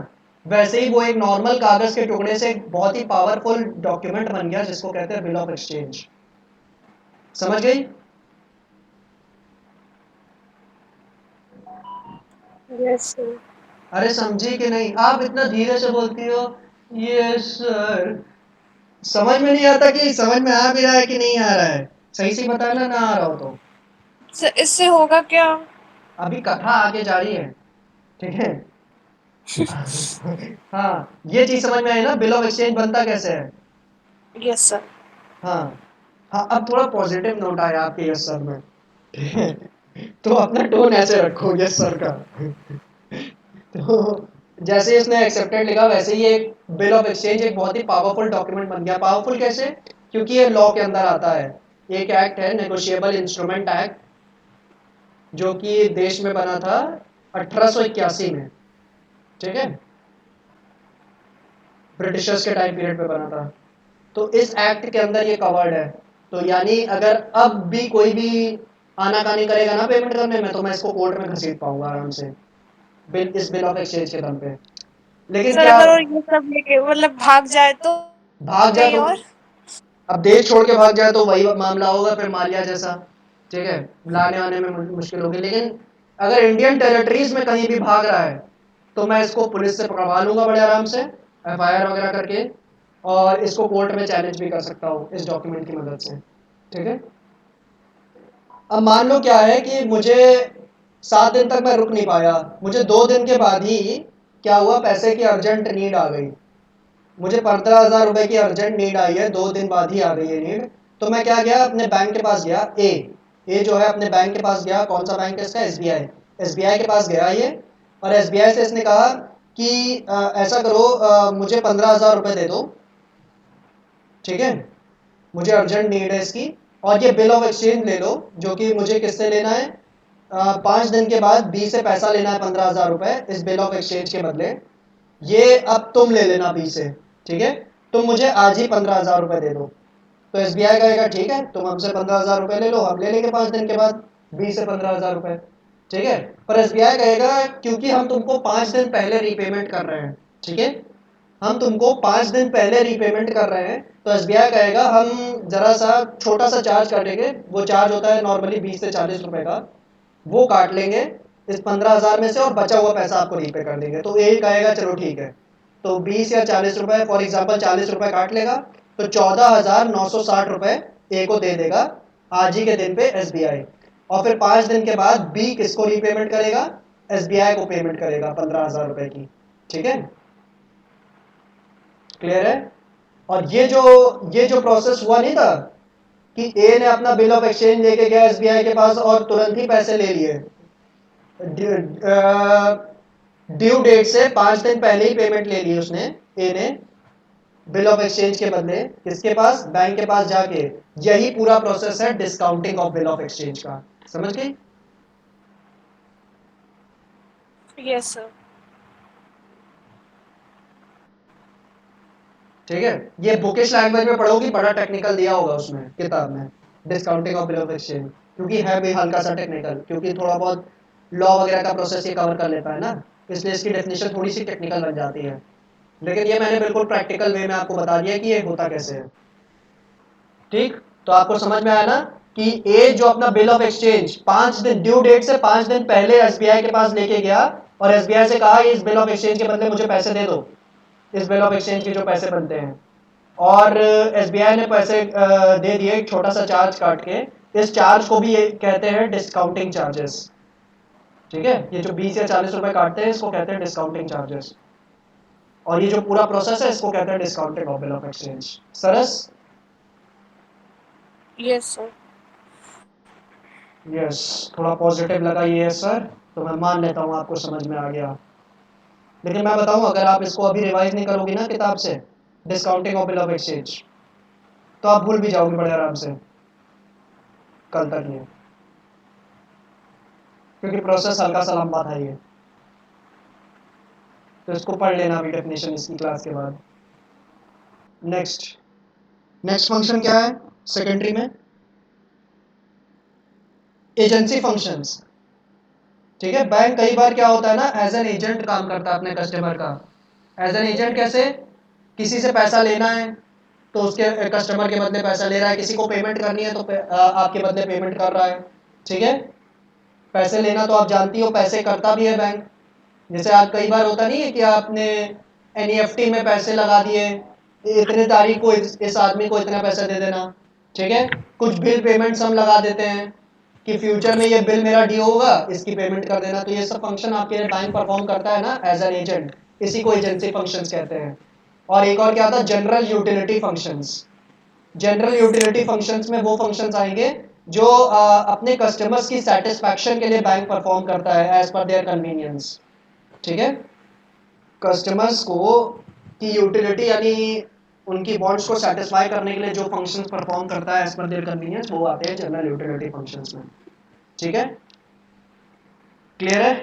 वैसे ही वो एक नॉर्मल कागज के टुकड़े से एक बहुत ही पावरफुल डॉक्यूमेंट बन गया, जिसको कहते हैं बिल ऑफ एक्सचेंज। समझ गई? Yes sir. अरे समझी कि नहीं? आप इतना धीरे से बोलती हो, यस सर। समझ में नहीं आता कि समझ में आ भी रहा है कि नहीं आ रहा है? सही से बताना, ना आ रहा हो तो। सर इससे होगा क्या? अभी कथा आगे जा रही है, ठीक है। हाँ, ये चीज समझ में आई ना, बिल ऑफ एक्सचेंज बनता कैसे है? Yes sir. हाँ हाँ, अब थोड़ा पॉजिटिव नोट आया आपके यस सर में, ठीक है, तो अपना टोन ऐसे रखो यस सर का। तो जैसे ही उसने एक्सेप्टेड लिखा, वैसे ही एक बिल ऑफ एक्सचेंज एक बहुत ही पावरफुल डॉक्यूमेंट बन गया। पावरफुल कैसे? क्योंकि ये लॉ के अंदर आता है, एक एक्ट है नेगोशिएबल इंस्ट्रूमेंट एक्ट, जो कि देश में बना था 1881 में, ठीक है, ब्रिटिशर्स के टाइम पीरियड पे बना था। तो इस एक्ट के अंदर ये कवर्ड है। तो यानी अगर अब भी कोई भी आनाकानी करेगा ना पेमेंट करने में, तो मैं इसको कोर्ट में घसीट पाऊंगा आराम से। इस बिल ऑफ एक्सचेंज के दम पे। लेकिन सर क्या अगर वो ये सब लेके मतलब भाग जाए तो भाग जाए कहीं तो और? अब देश छोड़ के भाग जाए तो वही मामला होगा फिर मालिया जैसा, ठीक है, लाने आने में मुश्किल होगी। लेकिन अगर इंडियन टेरिटरीज में कहीं भी भाग रहा है तो मैं इसको पुलिस से पकड़वा लूंगा बड़े आराम से, एफआईआर वगैरह करके, और इसको कोर्ट में चैलेंज भी कर सकता हूँ इस डॉक्यूमेंट की मदद से, ठीक है। अब मान लो क्या है कि मुझे 7 दिन तक मैं रुक नहीं पाया, मुझे 2 दिन के बाद ही क्या हुआ, पैसे की अर्जेंट नीड आ गई, मुझे 15,000 रुपए की अर्जेंट नीड आई है, 2 दिन बाद ही आ गई है नीड। तो मैं क्या गया, अपने बैंक के पास गया, ए जो है अपने बैंक के पास गया। कौन सा बैंक है इसका, एसबीआई। एसबीआई के पास गया ये, और एसबीआई से इसने कहा कि ऐसा करो, मुझे 15,000 रुपए दे दो, ठीक है, मुझे अर्जेंट नीड है इसकी, और ये बिल ऑफ एक्सचेंज ले लो, जो कि मुझे किससे लेना है, 5 दिन के बाद बी से पैसा लेना है 15,000 रुपए इस बिल ऑफ एक्सचेंज के बदले, ये अब तुम ले लेना बी से, ठीक है, तुम मुझे आज ही 15,000 रुपए दे दो। तो एसबीआई कहेगा ठीक है, तुम हमसे 15,000 रुपए ले लो, हम ले लेंगे 5 दिन के बाद बी से 15,000 रुपए, ठीक है। पर एसबीआई कहेगा क्योंकि हम तुमको 5 दिन पहले रीपेमेंट कर रहे हैं, ठीक है, हम तुमको 5 दिन पहले रीपेमेंट कर रहे हैं, तो एसबीआई कहेगा हम जरा सा छोटा सा चार्ज काटेंगे, वो चार्ज होता है नॉर्मली 20 से 40 रुपए का, वो काट लेंगे इस 15,000 में से, और बचा हुआ पैसा आपको रीपे कर देंगे। तो यही कहेगा चलो ठीक है, तो 20 या 40 रुपए, फॉर एग्जाम्पल 40 रुपए काट लेगा, तो 14,960 रुपए ए को दे देगा आज ही के दिन पे एसबीआई, और फिर 5 दिन के बाद बी किसको रीपेमेंट करेगा, एसबीआई को पेमेंट करेगा 15,000 रुपए की, ठीक है, क्लियर है। और ये जो प्रोसेस हुआ नहीं था कि ए ने अपना बिल ऑफ एक्सचेंज लेके गया एसबीआई के पास और तुरंत ही पैसे ले लिए, ड्यू डेट से 5 दिन पहले ही पेमेंट ले ली उसने, ए ने, बिल ऑफ एक्सचेंज के बदले किसके पास, बैंक के पास जाके। यही पूरा प्रोसेस है discounting of bill of exchange का, समझ गई। Yes sir. ठीक है, ये बुकिश लैंग्वेज में पढ़ोगी, बड़ा टेक्निकल दिया होगा उसमें किताब में, discounting of bill of exchange, क्योंकि है भी हल्का सा टेक्निकल, क्योंकि थोड़ा बहुत लॉ वगैरह का प्रोसेस ये कवर कर लेता है ना, इसलिए इसकी डेफिनेशन थोड़ी सी टेक्निकल बन जाती है। लेकिन ये मैंने बिल्कुल प्रैक्टिकल वे में आपको बता दिया कि ये होता कैसे है, ठीक। तो आपको समझ में आया ना कि ए जो अपना बिल ऑफ एक्सचेंज 5 दिन, ड्यू डेट से 5 दिन पहले एसबीआई के पास लेके गया, और एसबीआई से कहा इस बिल ऑफ एक्सचेंज के बदले मुझे पैसे दे दो, इस बिल ऑफ एक्सचेंज के जो पैसे बनते हैं, और एसबीआई ने पैसे दे दिए एक छोटा सा चार्ज काट के। इस चार्ज को भी ये कहते हैं डिस्काउंटिंग चार्जेस, ठीक है, ये जो 20 या 40 रुपए काटते हैं इसको कहते हैं डिस्काउंटिंग चार्जेस, और ये जो पूरा प्रोसेस है इसको कहते हैं discounting of bill of exchange. Saras, yes sir. Yes, थोड़ा पॉजिटिव लगा ये सर, तो मैं मान लेता हूँ आपको समझ में आ गया। लेकिन मैं बताऊँ, अगर आप इसको अभी रिवाइज नहीं करोगी ना किताब से, discounting of bill of exchange, तो आप भूल भी जाओगे बड़े आराम से कल तक ये, क्योंकि प्रोसेस हल्का सा लंबा था ये। तो इसको पढ़ लेना अभी डेफिनेशन इसकी क्लास के बाद। नेक्स्ट नेक्स्ट फंक्शन क्या है सेकेंडरी में, एजेंसी फंक्शंस, ठीक है। बैंक कई बार क्या होता है ना, एज एन एजेंट काम करता है अपने कस्टमर का। एज एन एजेंट कैसे, किसी से पैसा लेना है तो उसके कस्टमर के बदले पैसा ले रहा है, किसी को पेमेंट करनी है तो आपके बदले पेमेंट कर रहा है, ठीक है। पैसे लेना तो आप जानती हो, पैसे करता भी है बैंक। जैसे आज कई बार होता नहीं है कि आपने एनईएफटी में पैसे लगा दिए, इतने तारीख को इस आदमी को इतना पैसा दे देना, ठीक है। कुछ बिल पेमेंट्स हम लगा देते हैं कि फ्यूचर में ये बिल मेरा ड्यू होगा, इसकी पेमेंट कर देना। तो ये सब फंक्शन आपके लिए बैंक परफॉर्म करता है ना एज एन एजेंट, इसी को एजेंसी फंक्शंस कहते हैं। और एक और क्या था, general utility functions. General utility functions में वो फंक्शंस आएंगे जो अपने कस्टमर्स की सेटिस्फैक्शन के लिए बैंक परफॉर्म करता है एज पर देयर कन्वीनियंस, ठीक है। कस्टमर्स को की यूटिलिटी यानी उनकी वांट्स को सेटिस्फाई करने के लिए जो फंक्शंस परफॉर्म करता है एज पर देयर कन्वीनियंस, वो आते हैं जनरल यूटिलिटी फंक्शंस में, ठीक है। क्लियर है।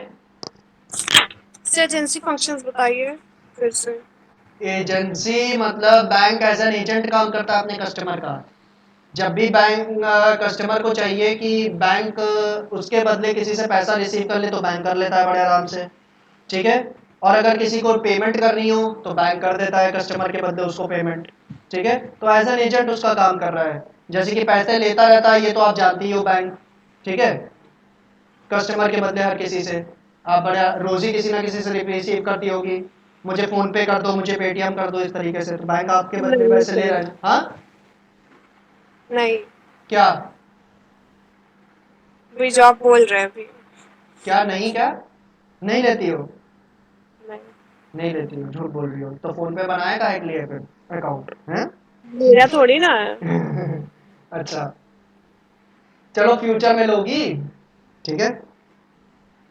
सर एजेंसी फंक्शंस बताइए फिर से। एजेंसी मतलब बैंक एज एन एजेंट काम करता है अपने कस्टमर का। जब भी बैंक कस्टमर को चाहिए कि बैंक उसके बदले किसी से पैसा रिसीव कर ले, तो बैंक कर लेता है बड़े आराम से, ठीक है। और अगर किसी को पेमेंट करनी हो तो बैंक कर देता है कस्टमर के बदले उसको पेमेंट, ठीक है। तो एज एन एजेंट उसका काम कर रहा है, जैसे कि पैसे लेता रहता है, ये तो आप जानती ही हो बैंक, ठीक है। कस्टमर के बदले हर किसी से आप बड़ा रोज ही किसी ना किसी से रिसीव करती होगी, मुझे फोन पे कर दो, मुझे पेटीएम कर दो, इस तरीके से। तो बैंक आपके बदले नहीं पैसे ले रहा सर, है। हाँ नहीं, क्या वही जो आप बोल रहे हैं अभी। क्या नहीं क्या नहीं लेती हो? नहीं, नहीं लेती हो, झूठ बोल रही हो। तो फोन पे बनाया काहे के लिए फिर अकाउंट है? मेरा थोड़ी ना है। अच्छा, चलो फ्यूचर में लोगी, ठीक है।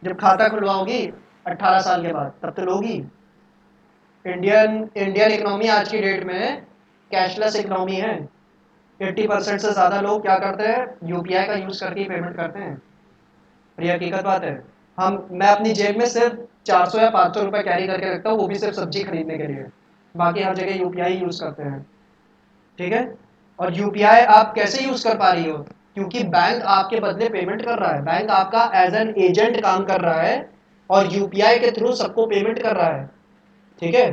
जब खाता खुलवाओगी 18 साल के बाद, तब तो लोगी। इंडियन इंडियन इकोनॉमी आज की डेट में कैशलेस इकोनॉमी है। 80% से ज़्यादा लोग क्या करते हैं, यूपीआई का यूज़ करके पेमेंट करते हैं। ये हकीकत बात है। मैं अपनी जेब में सिर्फ 400 या 500 रुपए कैरी करके रखता हूँ, वो भी सिर्फ सब्जी खरीदने के लिए। बाकी हर जगह यूपीआई यूज़ करते हैं, ठीक है। और यूपीआई आप कैसे यूज़ कर पा रही हो? क्योंकि बैंक आपके बदले पेमेंट कर रहा है, बैंक आपका एज एन एजेंट काम कर रहा है और यूपीआई के थ्रू सबको पेमेंट कर रहा है, ठीक है।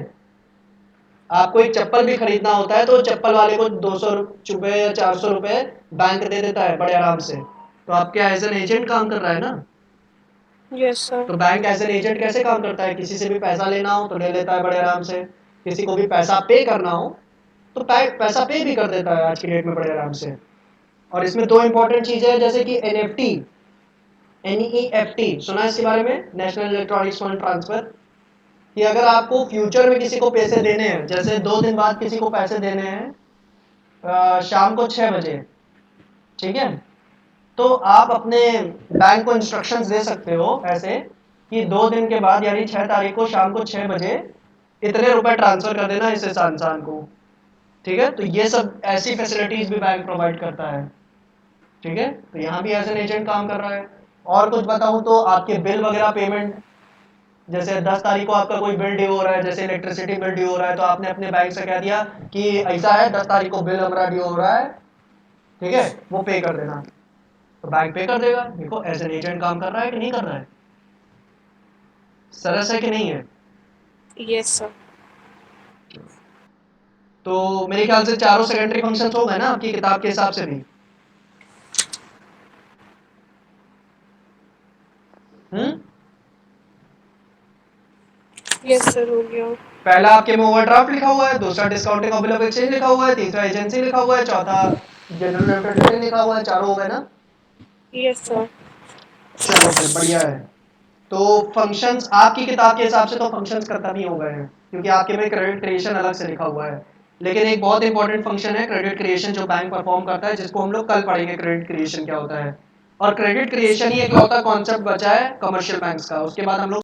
आपको एक चप्पल भी खरीदना होता है तो चप्पल वाले को 200 रुपए या 400 रुपए बैंक दे देता है बड़े आराम से। तो आपके एज एन एजेंट काम कर रहा है ना। Yes sir. तो बैंक एज एन एजेंट कैसे काम करता है? किसी से भी पैसा लेना हो तो ले लेता है बड़े आराम से, किसी को भी पैसा पे करना हो तो पैसा पे भी कर देता है आज की डेट में बड़े आराम से। और इसमें दो इंपॉर्टेंट चीजें हैं, जैसे कि एनएफटी, एनईएफटी सुना है इसके बारे में, नेशनल इलेक्ट्रॉनिक्स फंड ट्रांसफर। कि अगर आपको फ्यूचर में किसी को पैसे देने हैं, जैसे 2 दिन बाद किसी को पैसे देने हैं शाम को 6 बजे, ठीक है। तो आप अपने बैंक को इंस्ट्रक्शंस दे सकते हो ऐसे कि 2 दिन के बाद यानी 6 तारीख को शाम को 6 बजे इतने रुपए ट्रांसफर कर देना इस इंसान को, ठीक है। तो ये सब ऐसी फैसिलिटीज भी बैंक प्रोवाइड करता है, ठीक है। तो यहाँ भी एज एन एजेंट काम कर रहा है। और कुछ बताऊँ तो आपके बिल वगैरह पेमेंट, जैसे 10 तारीख को आपका कोई बिल ड्यू हो रहा है, जैसे इलेक्ट्रिसिटी बिल ड्यू हो रहा है, तो आपने अपने बैंक से कह दिया कि ऐसा है 10 तारीख को बिल हमारा ड्यू हो रहा है, ठीक है, वो पे कर देना। तो बैंक पे कर देगा। देखो एज एन एजेंट काम कर रहा है कि नहीं कर रहा है, सरस है कि नहीं है। Yes sir. तो मेरे ख्याल से चारों सेकेंडरी फंक्शंस हो गए ना आपकी किताब के हिसाब से भी। यस सर, हो गया। पहला आपके में ओवरड्राफ्ट लिखा हुआ है, दूसरा discounting of bill of exchange लिखा हुआ है, तीसरा एजेंसी लिखा हुआ है, चौथा जनरल रेफरेंस लिखा हुआ है। चारों हो गए ना। Yes sir. चलो फिर बढ़िया है। तो फंक्शंस आपकी किताब के हिसाब से तो फंक्शंस खत्म ही हो गए हैं, क्योंकि आपके में क्रेडिट क्रिएशन अलग से लिखा हुआ है। लेकिन एक बहुत इंपॉर्टेंट फंक्शन है क्रेडिट क्रिएशन जो बैंक परफॉर्म करता है, जिसको हम लोग कल पढ़ेंगे क्रेडिट क्रिएशन क्या होता है। और क्रेडिट क्रिएशन ही एक लौता कॉन्सेप्ट बचा है कमर्शियल बैंक्स का, उसके बाद हम लोग